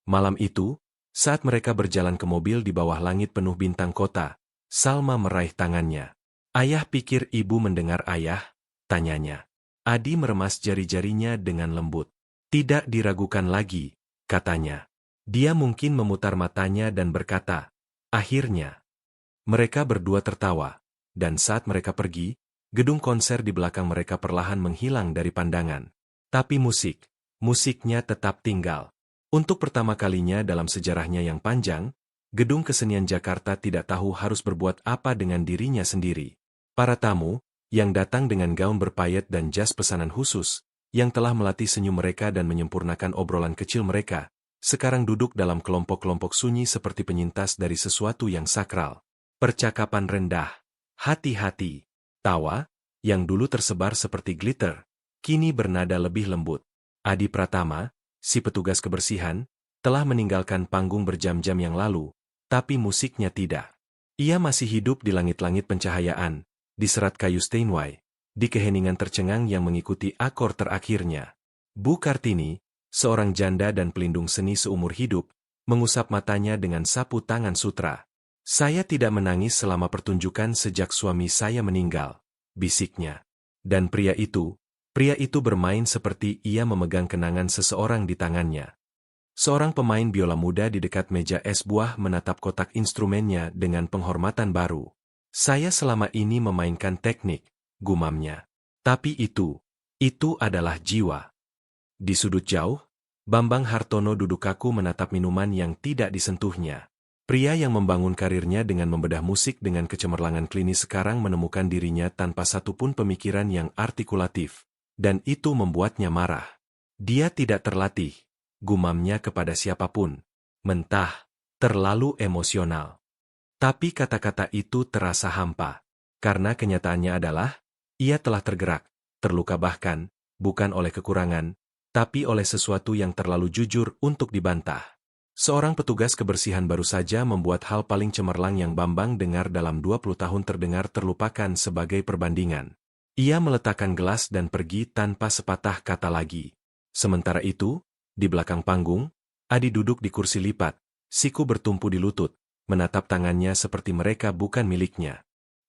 Malam itu, saat mereka berjalan ke mobil di bawah langit penuh bintang kota, Salma meraih tangannya. Ayah pikir ibu mendengar ayah? Tanyanya. Adi meremas jari-jarinya dengan lembut. Tidak diragukan lagi, katanya. Dia mungkin memutar matanya dan berkata, akhirnya. Mereka berdua tertawa, dan saat mereka pergi, gedung konser di belakang mereka perlahan menghilang dari pandangan. Tapi musiknya tetap tinggal. Untuk pertama kalinya dalam sejarahnya yang panjang, Gedung Kesenian Jakarta tidak tahu harus berbuat apa dengan dirinya sendiri. Para tamu, yang datang dengan gaun berpayet dan jas pesanan khusus, yang telah melatih senyum mereka dan menyempurnakan obrolan kecil mereka, sekarang duduk dalam kelompok-kelompok sunyi seperti penyintas dari sesuatu yang sakral. Percakapan rendah, hati-hati, tawa, yang dulu tersebar seperti glitter, kini bernada lebih lembut. Adi Pratama, si petugas kebersihan, telah meninggalkan panggung berjam-jam yang lalu, tapi musiknya tidak. Ia masih hidup di langit-langit pencahayaan, di serat kayu Steinway, di keheningan tercengang yang mengikuti akor terakhirnya. Bu Kartini, seorang janda dan pelindung seni seumur hidup, mengusap matanya dengan sapu tangan sutra. Saya tidak menangis selama pertunjukan sejak suami saya meninggal, bisiknya. Dan pria itu bermain seperti ia memegang kenangan seseorang di tangannya. Seorang pemain biola muda di dekat meja es buah menatap kotak instrumennya dengan penghormatan baru. Saya selama ini memainkan teknik, gumamnya. Tapi itu adalah jiwa. Di sudut jauh, Bambang Hartono duduk kaku menatap minuman yang tidak disentuhnya. Pria yang membangun karirnya dengan membedah musik dengan kecemerlangan klinis sekarang menemukan dirinya tanpa satupun pemikiran yang artikulatif. Dan itu membuatnya marah. Dia tidak terlatih, gumamnya kepada siapapun. Mentah, terlalu emosional. Tapi kata-kata itu terasa hampa. Karena kenyataannya adalah, ia telah tergerak, terluka bahkan, bukan oleh kekurangan, tapi oleh sesuatu yang terlalu jujur untuk dibantah. Seorang petugas kebersihan baru saja membuat hal paling cemerlang yang Bambang dengar dalam 20 tahun terdengar terlupakan sebagai perbandingan. Ia meletakkan gelas dan pergi tanpa sepatah kata lagi. Sementara itu, di belakang panggung, Adi duduk di kursi lipat, siku bertumpu di lutut, menatap tangannya seperti mereka bukan miliknya.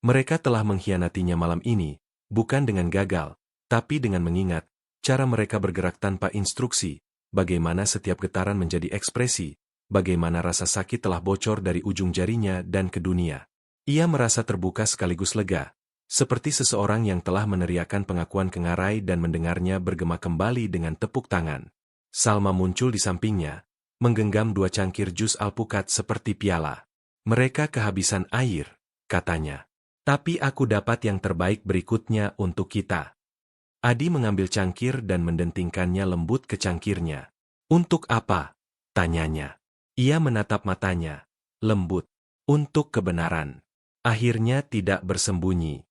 Mereka telah mengkhianatinya malam ini, bukan dengan gagal, tapi dengan mengingat, cara mereka bergerak tanpa instruksi, bagaimana setiap getaran menjadi ekspresi, bagaimana rasa sakit telah bocor dari ujung jarinya dan ke dunia. Ia merasa terbuka sekaligus lega. Seperti seseorang yang telah meneriakan pengakuan kengarai dan mendengarnya bergema kembali dengan tepuk tangan. Salma muncul di sampingnya, menggenggam 2 cangkir jus alpukat seperti piala. Mereka kehabisan air, katanya. Tapi aku dapat yang terbaik berikutnya untuk kita. Adi mengambil cangkir dan mendentingkannya lembut ke cangkirnya. Untuk apa? Tanyanya. Ia menatap matanya. Lembut. Untuk kebenaran. Akhirnya tidak bersembunyi.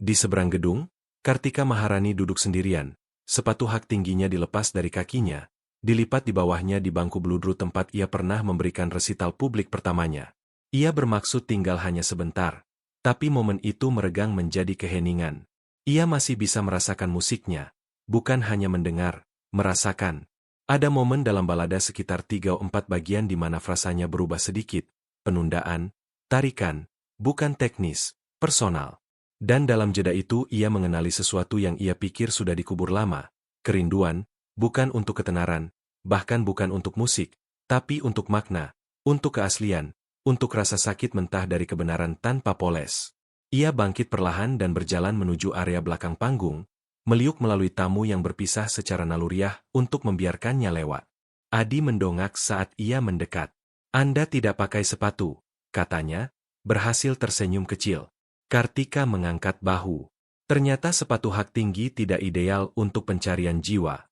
Di seberang gedung, Kartika Maharani duduk sendirian, sepatu hak tingginya dilepas dari kakinya, Dilipat di bawahnya di bangku bludru tempat ia pernah memberikan resital publik pertamanya. Ia bermaksud tinggal hanya sebentar. Tapi momen itu meregang menjadi keheningan. Ia masih bisa merasakan musiknya. Bukan hanya mendengar, merasakan. Ada momen dalam balada sekitar 3-4 bagian di mana frasanya berubah sedikit. Penundaan, tarikan, bukan teknis, personal. Dan dalam jeda itu ia mengenali sesuatu yang ia pikir sudah dikubur lama. Kerinduan, bukan untuk ketenaran, bahkan bukan untuk musik, tapi untuk makna, untuk keaslian, untuk rasa sakit mentah dari kebenaran tanpa poles. Ia bangkit perlahan dan berjalan menuju area belakang panggung, meliuk melalui tamu yang berpisah secara naluriah untuk membiarkannya lewat. Adi mendongak saat ia mendekat. "Anda tidak pakai sepatu," katanya, berhasil tersenyum kecil. Kartika mengangkat bahu. Ternyata sepatu hak tinggi tidak ideal untuk pencarian jiwa.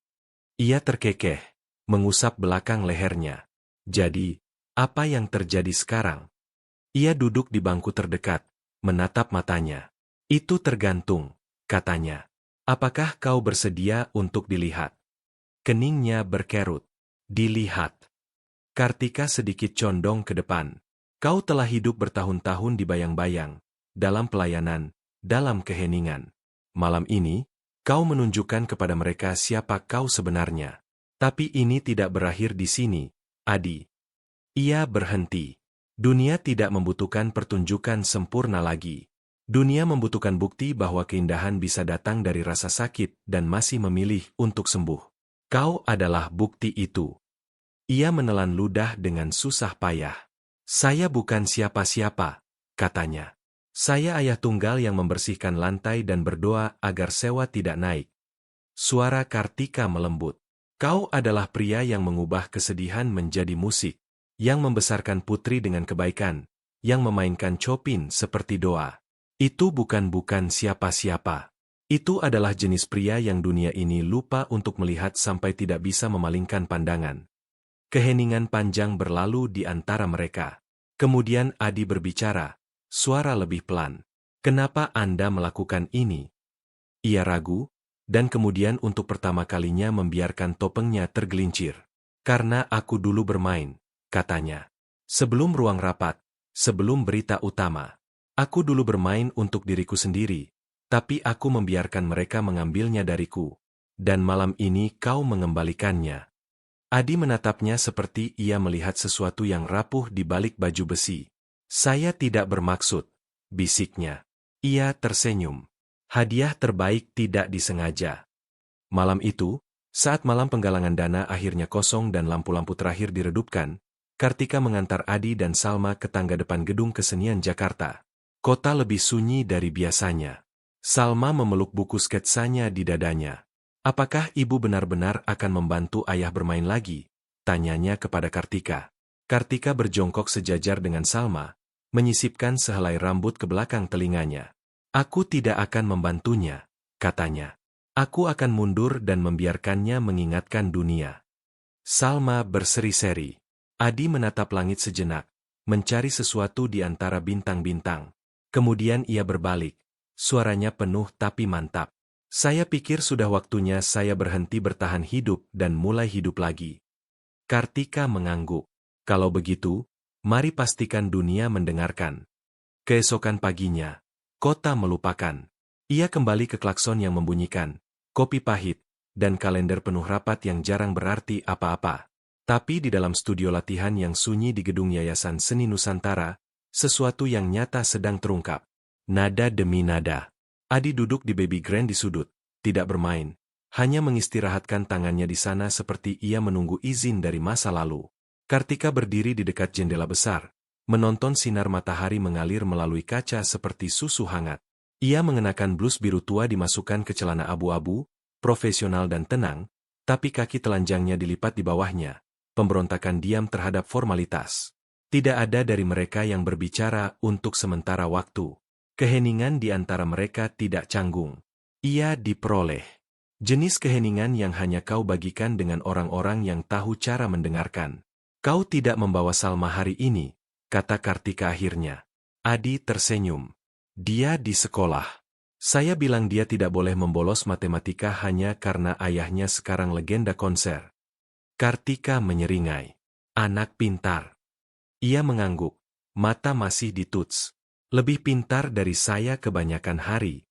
Ia terkekeh, mengusap belakang lehernya. Jadi, apa yang terjadi sekarang? Ia duduk di bangku terdekat, menatap matanya. "Itu tergantung," katanya. "Apakah kau bersedia untuk dilihat?" Keningnya berkerut. "Dilihat." Kartika sedikit condong ke depan. "Kau telah hidup bertahun-tahun di bayang-bayang, dalam pelayanan, dalam keheningan. Malam ini, kau menunjukkan kepada mereka siapa kau sebenarnya. Tapi ini tidak berakhir di sini, Adi." Ia berhenti. Dunia tidak membutuhkan pertunjukan sempurna lagi. Dunia membutuhkan bukti bahwa keindahan bisa datang dari rasa sakit dan masih memilih untuk sembuh. Kau adalah bukti itu. Ia menelan ludah dengan susah payah. "Saya bukan siapa-siapa," katanya. "Saya ayah tunggal yang membersihkan lantai dan berdoa agar sewa tidak naik." Suara Kartika melembut. "Kau adalah pria yang mengubah kesedihan menjadi musik, yang membesarkan putri dengan kebaikan, yang memainkan Chopin seperti doa. Itu bukan siapa-siapa. Itu adalah jenis pria yang dunia ini lupa untuk melihat sampai tidak bisa memalingkan pandangan." Keheningan panjang berlalu di antara mereka. Kemudian Adi berbicara, suara lebih pelan. "Kenapa Anda melakukan ini?" Ia ragu, dan kemudian untuk pertama kalinya membiarkan topengnya tergelincir. "Karena aku dulu bermain," katanya. "Sebelum ruang rapat, sebelum berita utama. Aku dulu bermain untuk diriku sendiri, tapi aku membiarkan mereka mengambilnya dariku. Dan malam ini kau mengembalikannya." Adi menatapnya seperti ia melihat sesuatu yang rapuh di balik baju besi. "Saya tidak bermaksud," bisiknya. Ia tersenyum. "Hadiah terbaik tidak disengaja." Malam itu, saat malam penggalangan dana akhirnya kosong dan lampu-lampu terakhir diredupkan, Kartika mengantar Adi dan Salma ke tangga depan Gedung Kesenian Jakarta. Kota lebih sunyi dari biasanya. Salma memeluk buku sketsanya di dadanya. "Apakah ibu benar-benar akan membantu ayah bermain lagi?" tanyanya kepada Kartika. Kartika berjongkok sejajar dengan Salma, menyisipkan sehelai rambut ke belakang telinganya. "Aku tidak akan membantunya," katanya. "Aku akan mundur dan membiarkannya mengingatkan dunia." Salma berseri-seri. Adi menatap langit sejenak, mencari sesuatu di antara bintang-bintang. Kemudian ia berbalik. Suaranya penuh tapi mantap. "Saya pikir sudah waktunya saya berhenti bertahan hidup dan mulai hidup lagi." Kartika mengangguk. "Kalau begitu, mari pastikan dunia mendengarkan." Keesokan paginya, kota melupakan. Ia kembali ke klakson yang membunyikan, kopi pahit, dan kalender penuh rapat yang jarang berarti apa-apa. Tapi di dalam studio latihan yang sunyi di gedung Yayasan Seni Nusantara, sesuatu yang nyata sedang terungkap. Nada demi nada. Adi duduk di baby grand di sudut, tidak bermain, hanya mengistirahatkan tangannya di sana seperti ia menunggu izin dari masa lalu. Kartika berdiri di dekat jendela besar, menonton sinar matahari mengalir melalui kaca seperti susu hangat. Ia mengenakan blus biru tua dimasukkan ke celana abu-abu, profesional dan tenang, tapi kaki telanjangnya dilipat di bawahnya, pemberontakan diam terhadap formalitas. Tidak ada dari mereka yang berbicara untuk sementara waktu. Keheningan di antara mereka tidak canggung. Ia diperoleh. Jenis keheningan yang hanya kau bagikan dengan orang-orang yang tahu cara mendengarkan. "Kau tidak membawa Salma hari ini," kata Kartika akhirnya. Adi tersenyum. "Dia di sekolah. Saya bilang dia tidak boleh membolos matematika hanya karena ayahnya sekarang legenda konser." Kartika menyeringai. Anak pintar. Ia mengangguk. Mata masih dituts. Lebih pintar dari saya kebanyakan hari.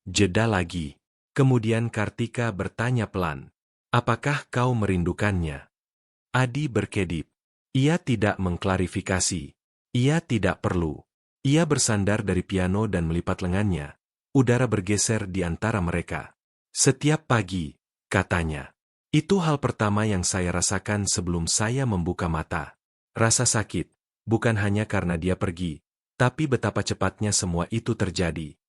Jeda lagi. Kemudian Kartika bertanya pelan. Apakah kau merindukannya? Adi berkedip. Ia tidak mengklarifikasi. Ia tidak perlu. Ia bersandar dari piano dan melipat lengannya. Udara bergeser di antara mereka. Setiap pagi, katanya. Itu hal pertama yang saya rasakan sebelum saya membuka mata. Rasa sakit, bukan hanya karena dia pergi, tapi betapa cepatnya semua itu terjadi.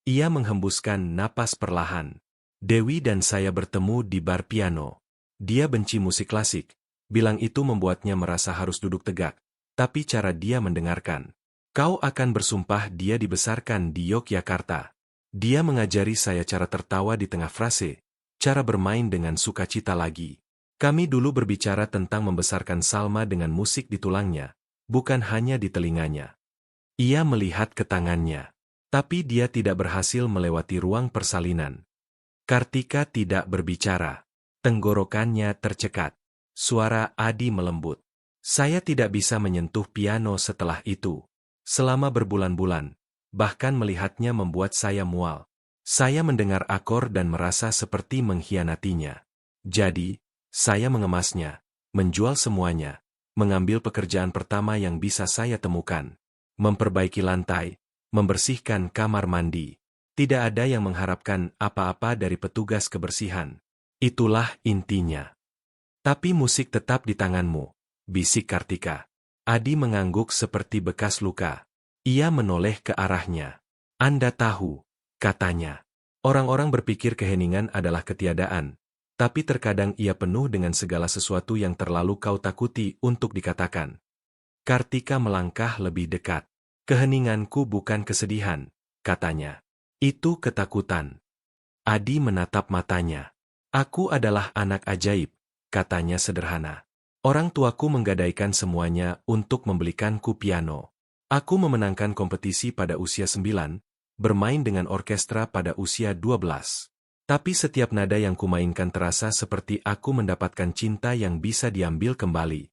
Ia menghembuskan napas perlahan. Dewi dan saya bertemu di bar piano. Dia benci musik klasik, bilang itu membuatnya merasa harus duduk tegak, tapi cara dia mendengarkan. Kau akan bersumpah dia dibesarkan di Yogyakarta. Dia mengajari saya cara tertawa di tengah frase. Cara bermain dengan sukacita lagi. Kami dulu berbicara tentang membesarkan Salma dengan musik di tulangnya, bukan hanya di telinganya. Ia melihat ke tangannya, tapi dia tidak berhasil melewati ruang persalinan. Kartika tidak berbicara. Tenggorokannya tercekat. Suara Adi melembut. Saya tidak bisa menyentuh piano setelah itu. Selama berbulan-bulan, bahkan melihatnya membuat saya mual. Saya mendengar akor dan merasa seperti mengkhianatinya. Jadi, saya mengemasnya, menjual semuanya, mengambil pekerjaan pertama yang bisa saya temukan. Memperbaiki lantai, membersihkan kamar mandi. Tidak ada yang mengharapkan apa-apa dari petugas kebersihan. Itulah intinya. Tapi musik tetap di tanganmu, bisik Kartika. Adi mengangguk seperti bekas luka. Ia menoleh ke arahnya. Anda tahu, katanya. Orang-orang berpikir keheningan adalah ketiadaan, tapi terkadang ia penuh dengan segala sesuatu yang terlalu kau takuti untuk dikatakan. Kartika melangkah lebih dekat. Keheninganku bukan kesedihan, katanya. Itu ketakutan. Adi menatap matanya. Aku adalah anak ajaib, katanya sederhana. Orang tuaku menggadaikan semuanya untuk membelikanku piano. Aku memenangkan kompetisi pada usia 9, bermain dengan orkestra pada usia 12. Tapi setiap nada yang kumainkan terasa seperti aku mendapatkan cinta yang bisa diambil kembali.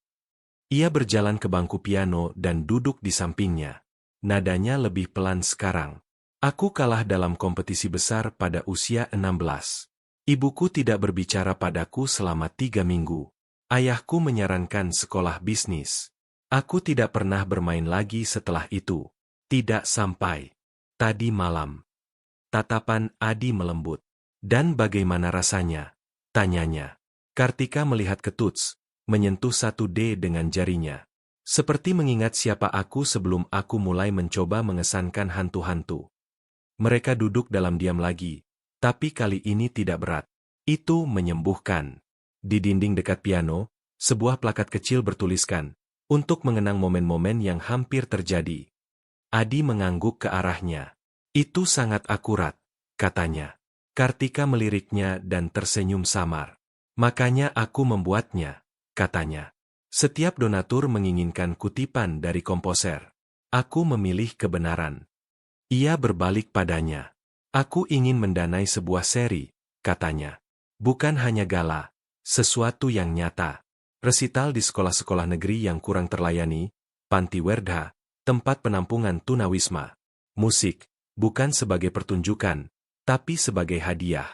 Ia berjalan ke bangku piano dan duduk di sampingnya. Nadanya lebih pelan sekarang. Aku kalah dalam kompetisi besar pada usia 16. Ibuku tidak berbicara padaku selama 3 minggu. Ayahku menyarankan sekolah bisnis. Aku tidak pernah bermain lagi setelah itu. Tidak sampai tadi malam. Tatapan Adi melembut. Dan bagaimana rasanya? Tanyanya. Kartika melihat ke Tuts, menyentuh satu D dengan jarinya. Seperti mengingat siapa aku sebelum aku mulai mencoba mengesankan hantu-hantu. Mereka duduk dalam diam lagi, tapi kali ini tidak berat. Itu menyembuhkan. Di dinding dekat piano, sebuah plakat kecil bertuliskan, untuk mengenang momen-momen yang hampir terjadi. Adi mengangguk ke arahnya. Itu sangat akurat, katanya. Kartika meliriknya dan tersenyum samar. Makanya aku membuatnya, katanya. Setiap donatur menginginkan kutipan dari komposer. Aku memilih kebenaran. Ia berbalik padanya. Aku ingin mendanai sebuah seri, katanya. Bukan hanya gala, sesuatu yang nyata. Resital di sekolah-sekolah negeri yang kurang terlayani, panti werda, tempat penampungan tunawisma. Musik, bukan sebagai pertunjukan, tapi sebagai hadiah.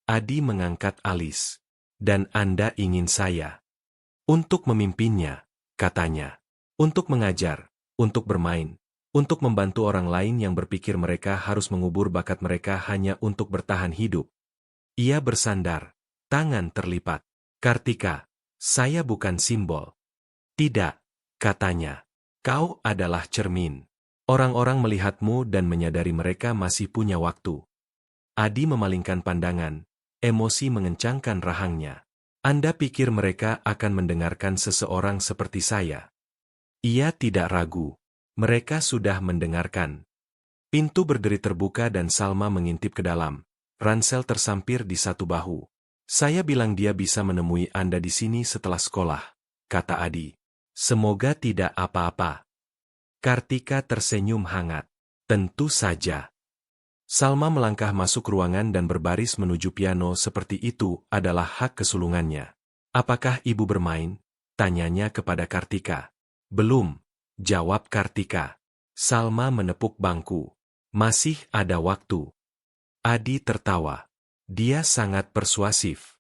Adi mengangkat alis. Dan Anda ingin saya untuk memimpinnya, katanya. Untuk mengajar, untuk bermain, untuk membantu orang lain yang berpikir mereka harus mengubur bakat mereka hanya untuk bertahan hidup. Ia bersandar, tangan terlipat. Kartika, saya bukan simbol. Tidak, katanya. Kau adalah cermin. Orang-orang melihatmu dan menyadari mereka masih punya waktu. Adi memalingkan pandangan, emosi mengencangkan rahangnya. Anda pikir mereka akan mendengarkan seseorang seperti saya? Ia tidak ragu. Mereka sudah mendengarkan. Pintu berderi terbuka dan Salma mengintip ke dalam. Ransel tersampir di satu bahu. Saya bilang dia bisa menemui Anda di sini setelah sekolah, kata Adi. Semoga tidak apa-apa. Kartika tersenyum hangat. Tentu saja. Salma melangkah masuk ruangan dan berbaris menuju piano seperti itu adalah hak kesulungannya. Apakah ibu bermain? Tanyanya kepada Kartika. Belum, jawab Kartika. Salma menepuk bangku. Masih ada waktu. Adi tertawa. Dia sangat persuasif.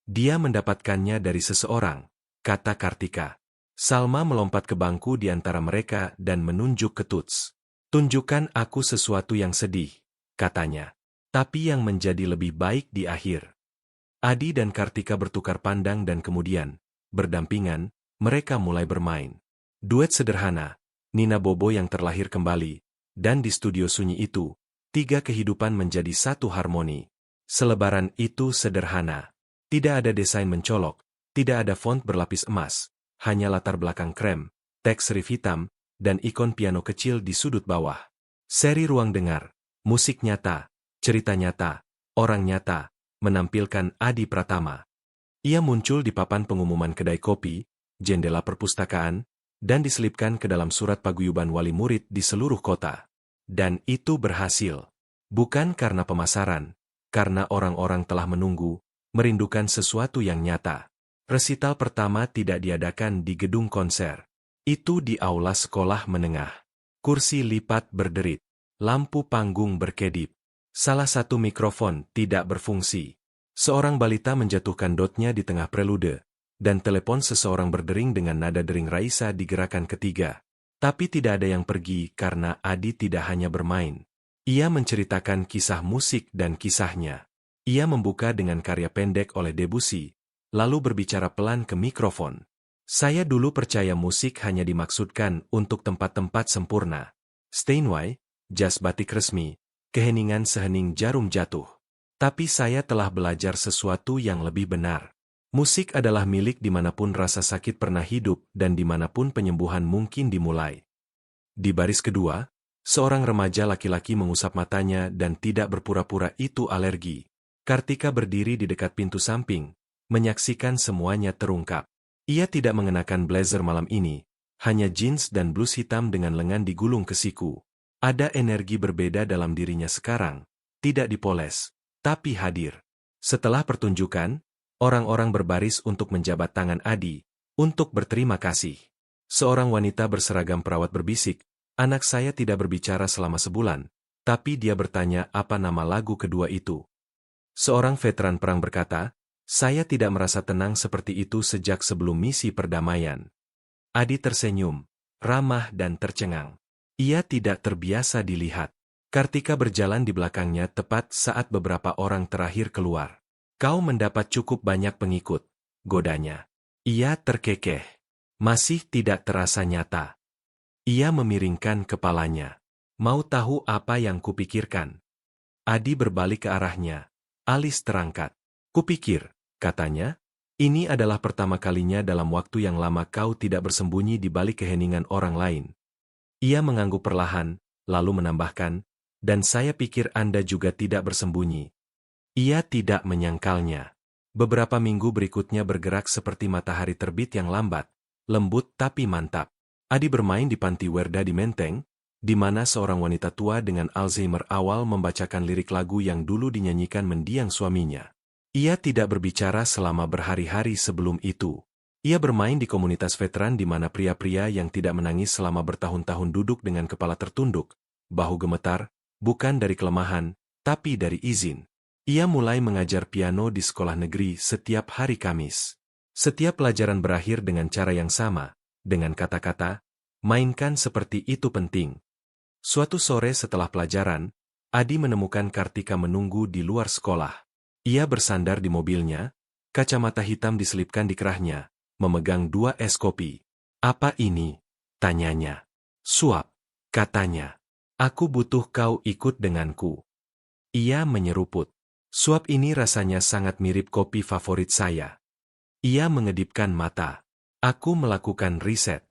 Dia mendapatkannya dari seseorang, kata Kartika. Salma melompat ke bangku di antara mereka dan menunjuk ke Tuts. Tunjukkan aku sesuatu yang sedih, katanya. Tapi yang menjadi lebih baik di akhir. Adi dan Kartika bertukar pandang dan kemudian, berdampingan, mereka mulai bermain. Duet sederhana, Nina Bobo yang terlahir kembali, dan di studio sunyi itu, 3 kehidupan menjadi satu harmoni. Selebaran itu sederhana. Tidak ada desain mencolok, tidak ada font berlapis emas, hanya latar belakang krem, teks serif hitam, dan ikon piano kecil di sudut bawah. Seri ruang dengar, musik nyata, cerita nyata, orang nyata, menampilkan Adi Pratama. Ia muncul di papan pengumuman kedai kopi, jendela perpustakaan, dan diselipkan ke dalam surat paguyuban wali murid di seluruh kota. Dan itu berhasil. Bukan karena pemasaran, karena orang-orang telah menunggu, merindukan sesuatu yang nyata. Resital pertama tidak diadakan di gedung konser. Itu di aula sekolah menengah. Kursi lipat berderit. Lampu panggung berkedip. Salah satu mikrofon tidak berfungsi. Seorang balita menjatuhkan dotnya di tengah prelude, dan telepon seseorang berdering dengan nada dering Raisa di gerakan ketiga. Tapi tidak ada yang pergi karena Adi tidak hanya bermain. Ia menceritakan kisah musik dan kisahnya. Ia membuka dengan karya pendek oleh Debussy, lalu berbicara pelan ke mikrofon. Saya dulu percaya musik hanya dimaksudkan untuk tempat-tempat sempurna. Steinway, jas batik resmi, keheningan sehening jarum jatuh. Tapi saya telah belajar sesuatu yang lebih benar. Musik adalah milik dimanapun rasa sakit pernah hidup dan dimanapun penyembuhan mungkin dimulai. Di baris kedua, seorang remaja laki-laki mengusap matanya dan tidak berpura-pura itu alergi. Kartika berdiri di dekat pintu samping, menyaksikan semuanya terungkap. Ia tidak mengenakan blazer malam ini, hanya jeans dan blus hitam dengan lengan digulung ke siku. Ada energi berbeda dalam dirinya sekarang, tidak dipoles, tapi hadir. Setelah pertunjukan, orang-orang berbaris untuk menjabat tangan Adi, untuk berterima kasih. Seorang wanita berseragam perawat berbisik, anak saya tidak berbicara selama sebulan, tapi dia bertanya apa nama lagu kedua itu. Seorang veteran perang berkata, saya tidak merasa tenang seperti itu sejak sebelum misi perdamaian. Adi tersenyum, ramah dan tercengang. Ia tidak terbiasa dilihat. Kartika berjalan di belakangnya tepat saat beberapa orang terakhir keluar. Kau mendapat cukup banyak pengikut, godanya. Ia terkekeh. Masih tidak terasa nyata. Ia memiringkan kepalanya. Mau tahu apa yang kupikirkan? Adi berbalik ke arahnya. Alis terangkat. Kupikir, katanya, ini adalah pertama kalinya dalam waktu yang lama kau tidak bersembunyi di balik keheningan orang lain. Ia mengangguk perlahan, lalu menambahkan, dan saya pikir Anda juga tidak bersembunyi. Ia tidak menyangkalnya. Beberapa minggu berikutnya bergerak seperti matahari terbit yang lambat, lembut tapi mantap. Adi bermain di Panti Werda di Menteng, di mana seorang wanita tua dengan Alzheimer awal membacakan lirik lagu yang dulu dinyanyikan mendiang suaminya. Ia tidak berbicara selama berhari-hari sebelum itu. Ia bermain di komunitas veteran di mana pria-pria yang tidak menangis selama bertahun-tahun duduk dengan kepala tertunduk, bahu gemetar, bukan dari kelemahan, tapi dari izin. Ia mulai mengajar piano di sekolah negeri setiap hari Kamis. Setiap pelajaran berakhir dengan cara yang sama, dengan kata-kata, mainkan seperti itu penting. Suatu sore setelah pelajaran, Adi menemukan Kartika menunggu di luar sekolah. Ia bersandar di mobilnya, kacamata hitam diselipkan di kerahnya, memegang 2 es kopi. Apa ini? Tanyanya. Suap, katanya. Aku butuh kau ikut denganku. Ia menyeruput. Suap ini rasanya sangat mirip kopi favorit saya. Ia mengedipkan mata. Aku melakukan riset.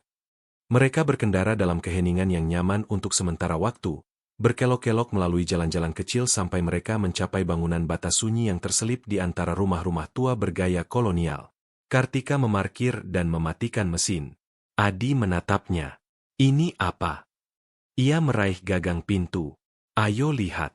Mereka berkendara dalam keheningan yang nyaman untuk sementara waktu, berkelok-kelok melalui jalan-jalan kecil sampai mereka mencapai bangunan bata sunyi yang terselip di antara rumah-rumah tua bergaya kolonial. Kartika memarkir dan mematikan mesin. Adi menatapnya. Ini apa? Ia meraih gagang pintu. Ayo lihat.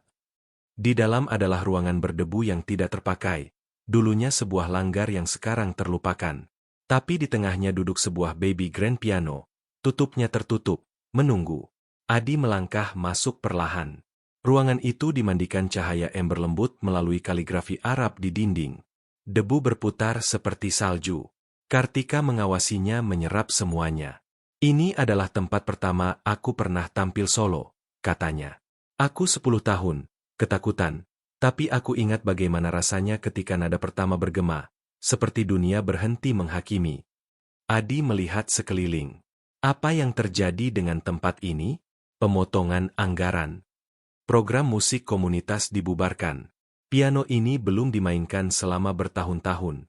Di dalam adalah ruangan berdebu yang tidak terpakai, dulunya sebuah langgar yang sekarang terlupakan. Tapi di tengahnya duduk sebuah baby grand piano, tutupnya tertutup, menunggu. Adi melangkah masuk perlahan. Ruangan itu dimandikan cahaya ember lembut melalui kaligrafi Arab di dinding. Debu berputar seperti salju. Kartika mengawasinya menyerap semuanya. Ini adalah tempat pertama aku pernah tampil solo, katanya. Aku 10 tahun, ketakutan, tapi aku ingat bagaimana rasanya ketika nada pertama bergema, seperti dunia berhenti menghakimi. Adi melihat sekeliling. Apa yang terjadi dengan tempat ini? Pemotongan anggaran. Program musik komunitas dibubarkan. Piano ini belum dimainkan selama bertahun-tahun.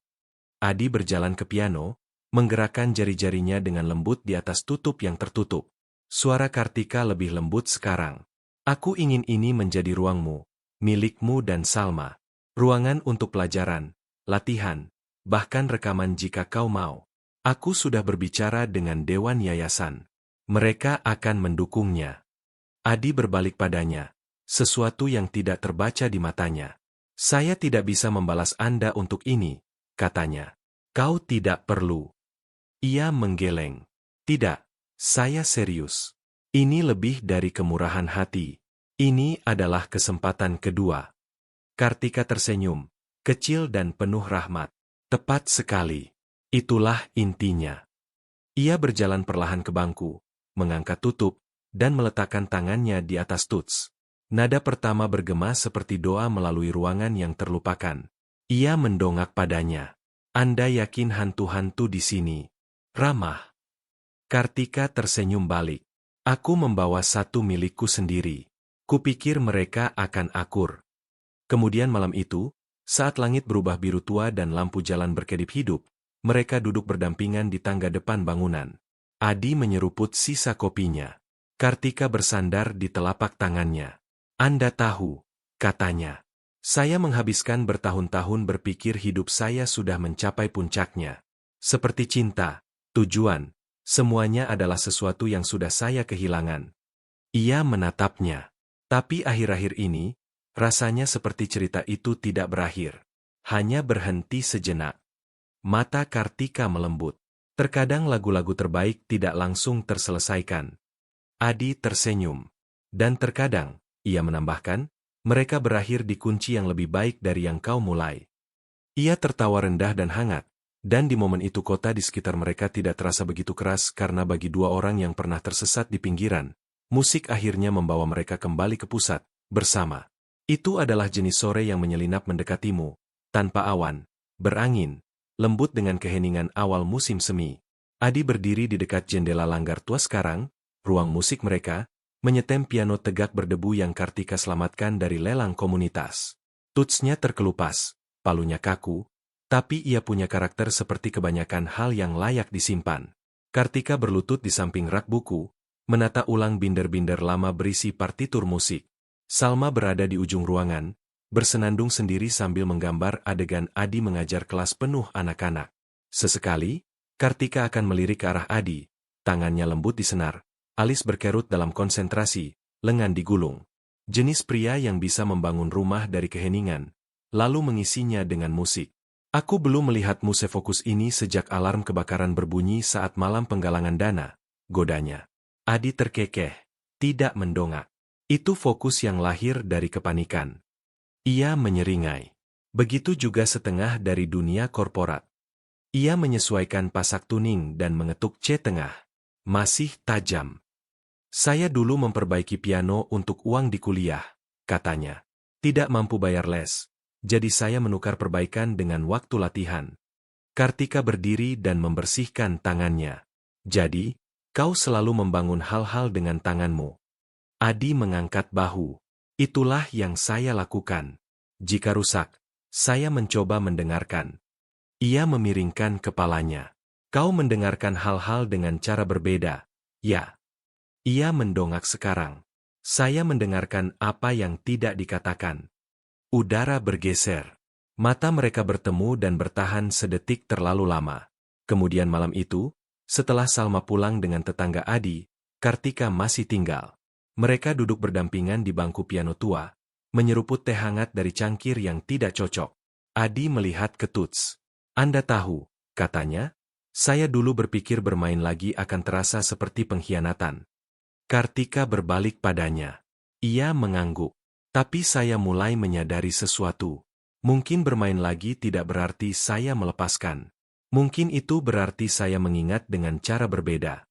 Adi berjalan ke piano, menggerakkan jari-jarinya dengan lembut di atas tutup yang tertutup. Suara Kartika lebih lembut sekarang. Aku ingin ini menjadi ruangmu, milikmu dan Salma. Ruangan untuk pelajaran, latihan, bahkan rekaman jika kau mau. Aku sudah berbicara dengan Dewan Yayasan. Mereka akan mendukungnya. Adi berbalik padanya. Sesuatu yang tidak terbaca di matanya. Saya tidak bisa membalas Anda untuk ini, katanya. Kau tidak perlu. Ia menggeleng. Tidak, saya serius. Ini lebih dari kemurahan hati. Ini adalah kesempatan kedua. Kartika tersenyum, kecil dan penuh rahmat. Tepat sekali. Itulah intinya. Ia berjalan perlahan ke bangku, mengangkat tutup, dan meletakkan tangannya di atas tuts. Nada pertama bergema seperti doa melalui ruangan yang terlupakan. Ia mendongak padanya. Anda yakin hantu-hantu di sini? Ramah. Kartika tersenyum balik. Aku membawa satu milikku sendiri. Kupikir mereka akan akur. Kemudian malam itu, saat langit berubah biru tua dan lampu jalan berkedip hidup, mereka duduk berdampingan di tangga depan bangunan. Adi menyeruput sisa kopinya. Kartika bersandar di telapak tangannya. Anda tahu, katanya. Saya menghabiskan bertahun-tahun berpikir hidup saya sudah mencapai puncaknya. Seperti cinta, tujuan, semuanya adalah sesuatu yang sudah saya kehilangan. Ia menatapnya. Tapi akhir-akhir ini, rasanya seperti cerita itu tidak berakhir. Hanya berhenti sejenak. Mata Kartika melembut. Terkadang lagu-lagu terbaik tidak langsung terselesaikan. Adi tersenyum. Dan terkadang, ia menambahkan, mereka berakhir di kunci yang lebih baik dari yang kau mulai. Ia tertawa rendah dan hangat, dan di momen itu kota di sekitar mereka tidak terasa begitu keras karena bagi dua orang yang pernah tersesat di pinggiran, musik akhirnya membawa mereka kembali ke pusat, bersama. Itu adalah jenis sore yang menyelinap mendekatimu, tanpa awan, berangin, lembut dengan keheningan awal musim semi. Adi berdiri di dekat jendela langgar tua sekarang, ruang musik mereka, menyetem piano tegak berdebu yang Kartika selamatkan dari lelang komunitas. Tutsnya terkelupas, palunya kaku, tapi ia punya karakter seperti kebanyakan hal yang layak disimpan. Kartika berlutut di samping rak buku, menata ulang binder-binder lama berisi partitur musik. Salma berada di ujung ruangan, bersenandung sendiri sambil menggambar adegan Adi mengajar kelas penuh anak-anak. Sesekali, Kartika akan melirik ke arah Adi, tangannya lembut di senar. Alis berkerut dalam konsentrasi, lengan digulung. Jenis pria yang bisa membangun rumah dari keheningan, lalu mengisinya dengan musik. Aku belum melihatmu sefokus ini sejak alarm kebakaran berbunyi saat malam penggalangan dana, godanya. Adi terkekeh, tidak mendongak. Itu fokus yang lahir dari kepanikan. Ia menyeringai. Begitu juga setengah dari dunia korporat. Ia menyesuaikan pasak tuning dan mengetuk C tengah. Masih tajam. Saya dulu memperbaiki piano untuk uang di kuliah, katanya. Tidak mampu bayar les, jadi saya menukar perbaikan dengan waktu latihan. Kartika berdiri dan membersihkan tangannya. Jadi, kau selalu membangun hal-hal dengan tanganmu. Adi mengangkat bahu. Itulah yang saya lakukan. Jika rusak, saya mencoba mendengarkan. Ia memiringkan kepalanya. Kau mendengarkan hal-hal dengan cara berbeda, ya. Ia mendongak sekarang. Saya mendengarkan apa yang tidak dikatakan. Udara bergeser. Mata mereka bertemu dan bertahan sedetik terlalu lama. Kemudian malam itu, setelah Salma pulang dengan tetangga Adi, Kartika masih tinggal. Mereka duduk berdampingan di bangku piano tua, menyeruput teh hangat dari cangkir yang tidak cocok. Adi melihat ke Tuts. Anda tahu, katanya, saya dulu berpikir bermain lagi akan terasa seperti pengkhianatan. Kartika berbalik padanya. Ia mengangguk. Tapi saya mulai menyadari sesuatu. Mungkin bermain lagi tidak berarti saya melepaskan. Mungkin itu berarti saya mengingat dengan cara berbeda.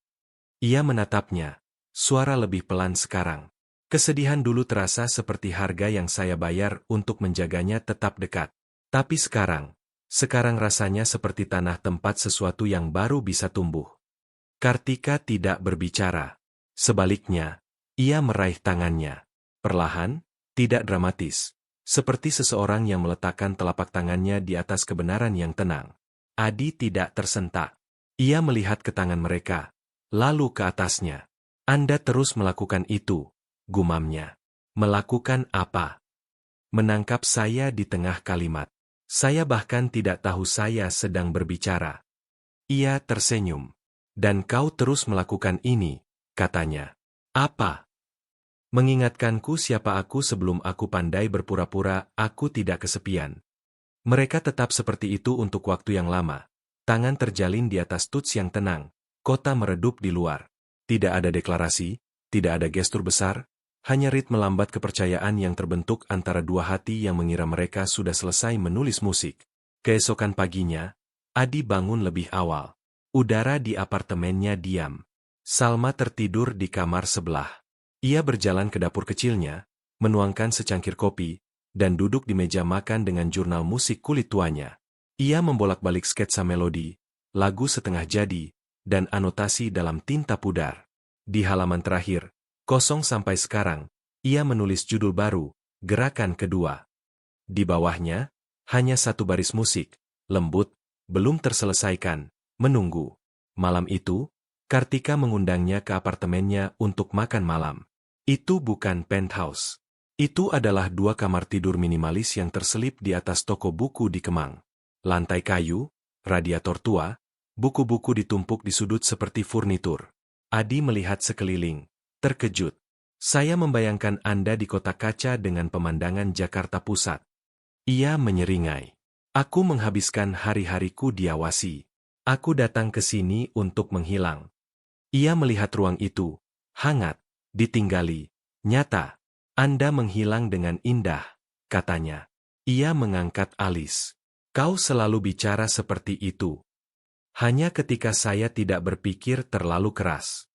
Ia menatapnya. Suara lebih pelan sekarang. Kesedihan dulu terasa seperti harga yang saya bayar untuk menjaganya tetap dekat. Tapi sekarang rasanya seperti tanah tempat sesuatu yang baru bisa tumbuh. Kartika tidak berbicara. Sebaliknya, ia meraih tangannya. Perlahan, tidak dramatis. Seperti seseorang yang meletakkan telapak tangannya di atas kebenaran yang tenang. Adi tidak tersentak. Ia melihat ke tangan mereka, lalu ke atasnya. Anda terus melakukan itu, gumamnya. Melakukan apa? Menangkap saya di tengah kalimat. Saya bahkan tidak tahu saya sedang berbicara. Ia tersenyum. Dan kau terus melakukan ini, katanya. Apa? Mengingatkanku siapa aku sebelum aku pandai berpura-pura, aku tidak kesepian. Mereka tetap seperti itu untuk waktu yang lama. Tangan terjalin di atas Tuts yang tenang. Kota meredup di luar. Tidak ada deklarasi, tidak ada gestur besar, hanya ritme lambat kepercayaan yang terbentuk antara dua hati yang mengira mereka sudah selesai menulis musik. Keesokan paginya, Adi bangun lebih awal. Udara di apartemennya diam. Salma tertidur di kamar sebelah. Ia berjalan ke dapur kecilnya, menuangkan secangkir kopi, dan duduk di meja makan dengan jurnal musik kulit tuanya. Ia membolak-balik sketsa melodi, lagu setengah jadi, dan anotasi dalam tinta pudar. Di halaman terakhir, kosong sampai sekarang, ia menulis judul baru, Gerakan Kedua. Di bawahnya, hanya satu baris musik, lembut, belum terselesaikan, menunggu. Malam itu, Kartika mengundangnya ke apartemennya untuk makan malam. Itu bukan penthouse. Itu adalah dua kamar tidur minimalis yang terselip di atas toko buku di Kemang. Lantai kayu, radiator tua, buku-buku ditumpuk di sudut seperti furnitur. Adi melihat sekeliling, terkejut. Saya membayangkan Anda di kota kaca dengan pemandangan Jakarta Pusat. Ia menyeringai. Aku menghabiskan hari-hariku diawasi. Aku datang ke sini untuk menghilang. Ia melihat ruang itu, hangat, ditinggali, nyata. Anda menghilang dengan indah, katanya. Ia mengangkat alis. Kau selalu bicara seperti itu. Hanya ketika saya tidak berpikir terlalu keras.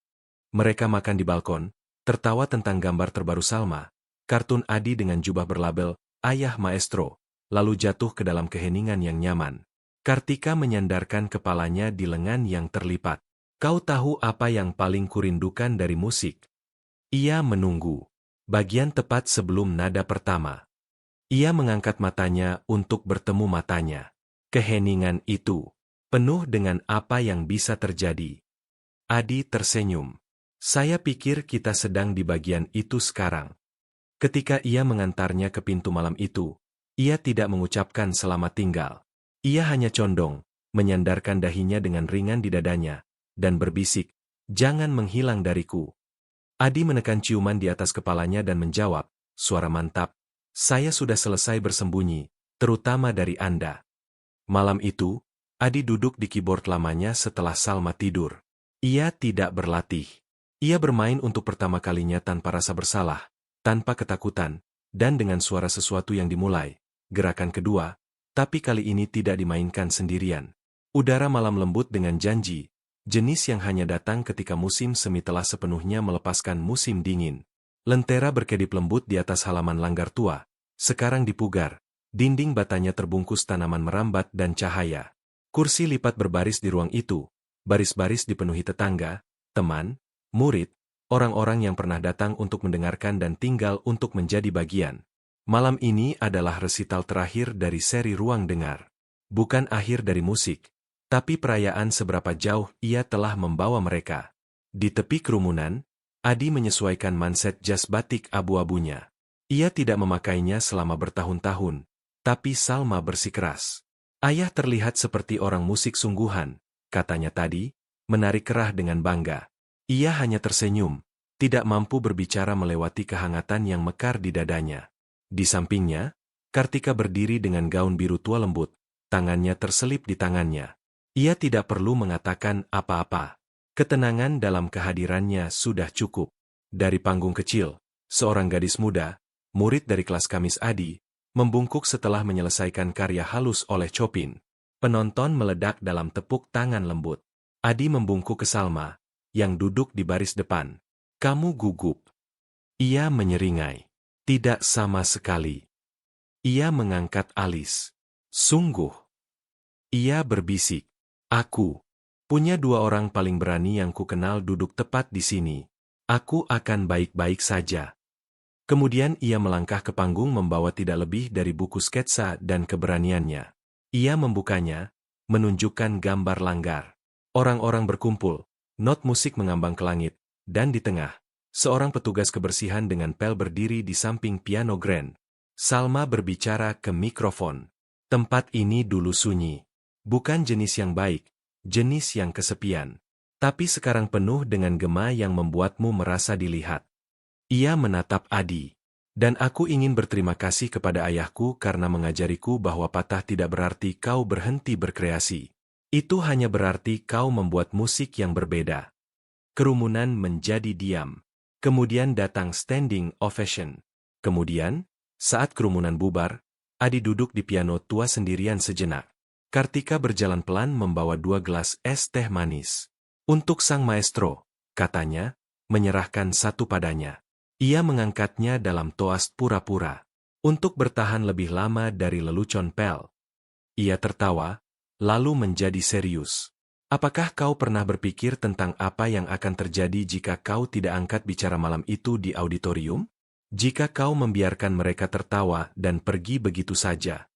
Mereka makan di balkon, tertawa tentang gambar terbaru Salma, kartun Adi dengan jubah berlabel, Ayah Maestro, lalu jatuh ke dalam keheningan yang nyaman. Kartika menyandarkan kepalanya di lengan yang terlipat. Kau tahu apa yang paling kurindukan dari musik? Ia menunggu. Bagian tepat sebelum nada pertama. Ia mengangkat matanya untuk bertemu matanya. Keheningan itu, penuh dengan apa yang bisa terjadi. Adi tersenyum. Saya pikir kita sedang di bagian itu sekarang. Ketika ia mengantarnya ke pintu malam itu, ia tidak mengucapkan selamat tinggal. Ia hanya condong, menyandarkan dahinya dengan ringan di dadanya, dan berbisik, jangan menghilang dariku. Adi menekan ciuman di atas kepalanya dan menjawab, suara mantap, saya sudah selesai bersembunyi, terutama dari Anda. Malam itu, Adi duduk di keyboard lamanya setelah Salma tidur. Ia tidak berlatih. Ia bermain untuk pertama kalinya tanpa rasa bersalah, tanpa ketakutan, dan dengan suara sesuatu yang dimulai. Gerakan kedua, tapi kali ini tidak dimainkan sendirian. Udara malam lembut dengan janji, jenis yang hanya datang ketika musim semi telah sepenuhnya melepaskan musim dingin. Lentera berkedip lembut di atas halaman langgar tua, sekarang dipugar, dinding batanya terbungkus tanaman merambat dan cahaya. Kursi lipat berbaris di ruang itu, baris-baris dipenuhi tetangga, teman, murid, orang-orang yang pernah datang untuk mendengarkan dan tinggal untuk menjadi bagian. Malam ini adalah resital terakhir dari seri Ruang Dengar. Bukan akhir dari musik, tapi perayaan seberapa jauh ia telah membawa mereka. Di tepi kerumunan, Adi menyesuaikan manset jas batik abu-abunya. Ia tidak memakainya selama bertahun-tahun, tapi Salma bersikeras. Ayah terlihat seperti orang musik sungguhan, katanya tadi, menarik kerah dengan bangga. Ia hanya tersenyum, tidak mampu berbicara melewati kehangatan yang mekar di dadanya. Di sampingnya, Kartika berdiri dengan gaun biru tua lembut, tangannya terselip di tangannya. Ia tidak perlu mengatakan apa-apa. Ketenangan dalam kehadirannya sudah cukup. Dari panggung kecil, seorang gadis muda, murid dari kelas Kamis Adi, membungkuk setelah menyelesaikan karya halus oleh Chopin. Penonton meledak dalam tepuk tangan lembut. Adi membungkuk ke Salma, yang duduk di baris depan. Kamu gugup. Ia menyeringai. Tidak sama sekali. Ia mengangkat alis. Sungguh. Ia berbisik. Aku punya dua orang paling berani yang kukenal duduk tepat di sini. Aku akan baik-baik saja. Kemudian ia melangkah ke panggung membawa tidak lebih dari buku sketsa dan keberaniannya. Ia membukanya, menunjukkan gambar langgar. Orang-orang berkumpul, not musik mengambang ke langit, dan di tengah, seorang petugas kebersihan dengan pel berdiri di samping piano grand. Salma berbicara ke mikrofon. Tempat ini dulu sunyi. Bukan jenis yang baik, jenis yang kesepian. Tapi sekarang penuh dengan gema yang membuatmu merasa dilihat. Ia menatap Adi. Dan aku ingin berterima kasih kepada ayahku karena mengajariku bahwa patah tidak berarti kau berhenti berkreasi. Itu hanya berarti kau membuat musik yang berbeda. Kerumunan menjadi diam. Kemudian datang standing ovation. Kemudian, saat kerumunan bubar, Adi duduk di piano tua sendirian sejenak. Kartika berjalan pelan membawa 2 gelas es teh manis. Untuk sang maestro, katanya, menyerahkan satu padanya. Ia mengangkatnya dalam toast pura-pura. Untuk bertahan lebih lama dari lelucon pel. Ia tertawa, lalu menjadi serius. Apakah kau pernah berpikir tentang apa yang akan terjadi jika kau tidak angkat bicara malam itu di auditorium? Jika kau membiarkan mereka tertawa dan pergi begitu saja.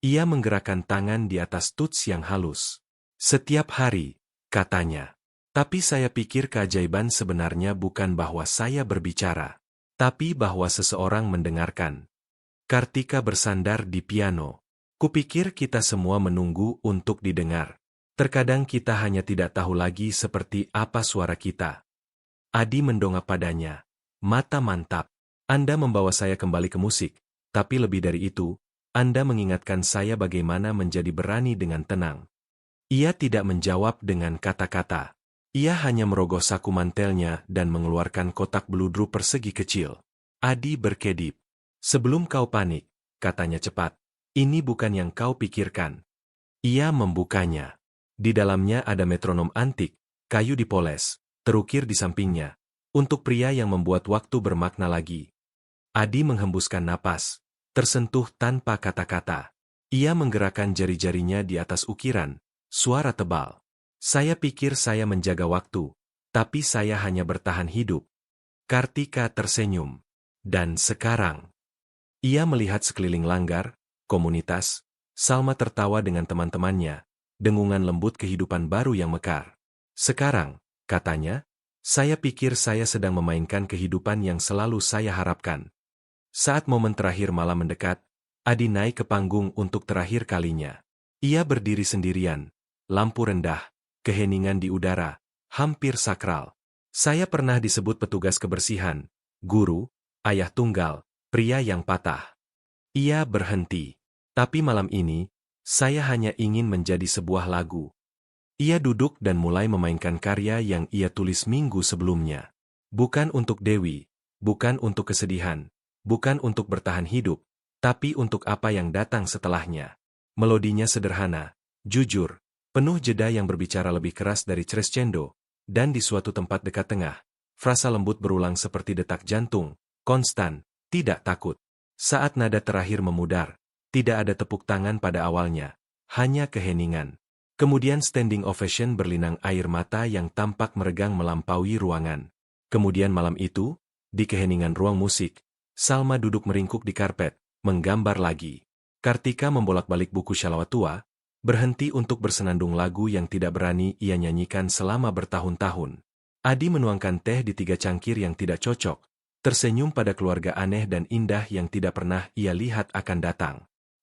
Ia menggerakkan tangan di atas tuts yang halus. Setiap hari, katanya. Tapi saya pikir keajaiban sebenarnya bukan bahwa saya berbicara, tapi bahwa seseorang mendengarkan. Kartika bersandar di piano. Kupikir kita semua menunggu untuk didengar. Terkadang kita hanya tidak tahu lagi seperti apa suara kita. Adi mendongak padanya. Mata mantap. Anda membawa saya kembali ke musik, tapi lebih dari itu, Anda mengingatkan saya bagaimana menjadi berani dengan tenang. Ia tidak menjawab dengan kata-kata. Ia hanya merogoh saku mantelnya dan mengeluarkan kotak beludru persegi kecil. Adi berkedip. Sebelum kau panik, katanya cepat. Ini bukan yang kau pikirkan. Ia membukanya. Di dalamnya ada metronom antik, kayu dipoles, terukir di sampingnya. Untuk pria yang membuat waktu bermakna lagi. Adi menghembuskan napas, tersentuh tanpa kata-kata. Ia menggerakkan jari-jarinya di atas ukiran, suara tebal. Saya pikir saya menjaga waktu, tapi saya hanya bertahan hidup. Kartika tersenyum. Dan sekarang, ia melihat sekeliling langgar, komunitas, Salma tertawa dengan teman-temannya, dengungan lembut kehidupan baru yang mekar. Sekarang, katanya, saya pikir saya sedang memainkan kehidupan yang selalu saya harapkan. Saat momen terakhir malam mendekat, Adi naik ke panggung untuk terakhir kalinya. Ia berdiri sendirian, lampu rendah, keheningan di udara, hampir sakral. Saya pernah disebut petugas kebersihan, guru, ayah tunggal, pria yang patah. Ia berhenti. Tapi malam ini, saya hanya ingin menjadi sebuah lagu. Ia duduk dan mulai memainkan karya yang ia tulis minggu sebelumnya. Bukan untuk Dewi, bukan untuk kesedihan, bukan untuk bertahan hidup, tapi untuk apa yang datang setelahnya. Melodinya sederhana, jujur, penuh jeda yang berbicara lebih keras dari crescendo, dan di suatu tempat dekat tengah, frasa lembut berulang seperti detak jantung, konstan, tidak takut. Saat nada terakhir memudar, tidak ada tepuk tangan pada awalnya, hanya keheningan. Kemudian standing ovation berlinang air mata yang tampak meregang melampaui ruangan. Kemudian malam itu, di keheningan ruang musik, Salma duduk meringkuk di karpet, menggambar lagi. Kartika membolak-balik buku syalawat tua, berhenti untuk bersenandung lagu yang tidak berani ia nyanyikan selama bertahun-tahun. Adi menuangkan teh di 3 cangkir yang tidak cocok, tersenyum pada keluarga aneh dan indah yang tidak pernah ia lihat akan datang.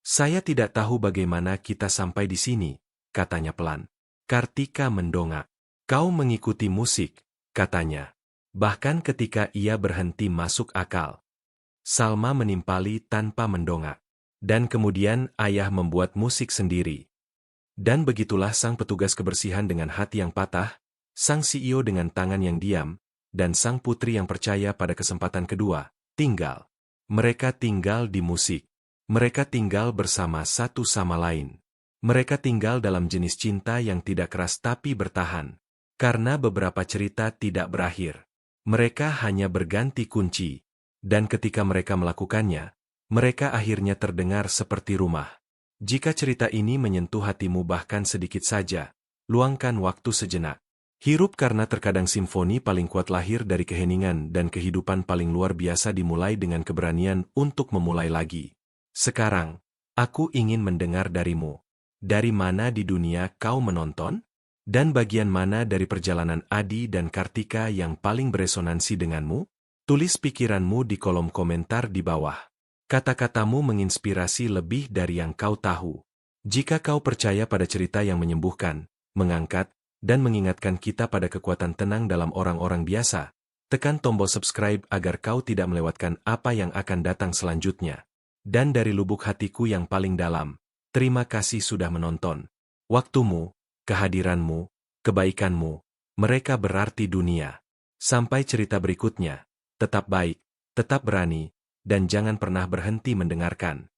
Saya tidak tahu bagaimana kita sampai di sini, katanya pelan. Kartika mendongak. Kau mengikuti musik, katanya. Bahkan ketika ia berhenti masuk akal. Salma menimpali tanpa mendongak. Dan kemudian ayah membuat musik sendiri. Dan begitulah sang petugas kebersihan dengan hati yang patah, sang CEO dengan tangan yang diam, dan sang putri yang percaya pada kesempatan kedua, tinggal. Mereka tinggal di musik. Mereka tinggal bersama satu sama lain. Mereka tinggal dalam jenis cinta yang tidak keras tapi bertahan. Karena beberapa cerita tidak berakhir. Mereka hanya berganti kunci. Dan ketika mereka melakukannya, mereka akhirnya terdengar seperti rumah. Jika cerita ini menyentuh hatimu bahkan sedikit saja, luangkan waktu sejenak. Hirup karena terkadang simfoni paling kuat lahir dari keheningan dan kehidupan paling luar biasa dimulai dengan keberanian untuk memulai lagi. Sekarang, aku ingin mendengar darimu. Dari mana di dunia kau menonton? Dan bagian mana dari perjalanan Adi dan Kartika yang paling beresonansi denganmu? Tulis pikiranmu di kolom komentar di bawah. Kata-katamu menginspirasi lebih dari yang kau tahu. Jika kau percaya pada cerita yang menyembuhkan, mengangkat, dan mengingatkan kita pada kekuatan tenang dalam orang-orang biasa, tekan tombol subscribe agar kau tidak melewatkan apa yang akan datang selanjutnya. Dan dari lubuk hatiku yang paling dalam, terima kasih sudah menonton. Waktumu, kehadiranmu, kebaikanmu, mereka berarti dunia. Sampai cerita berikutnya, tetap baik, tetap berani, dan jangan pernah berhenti mendengarkan.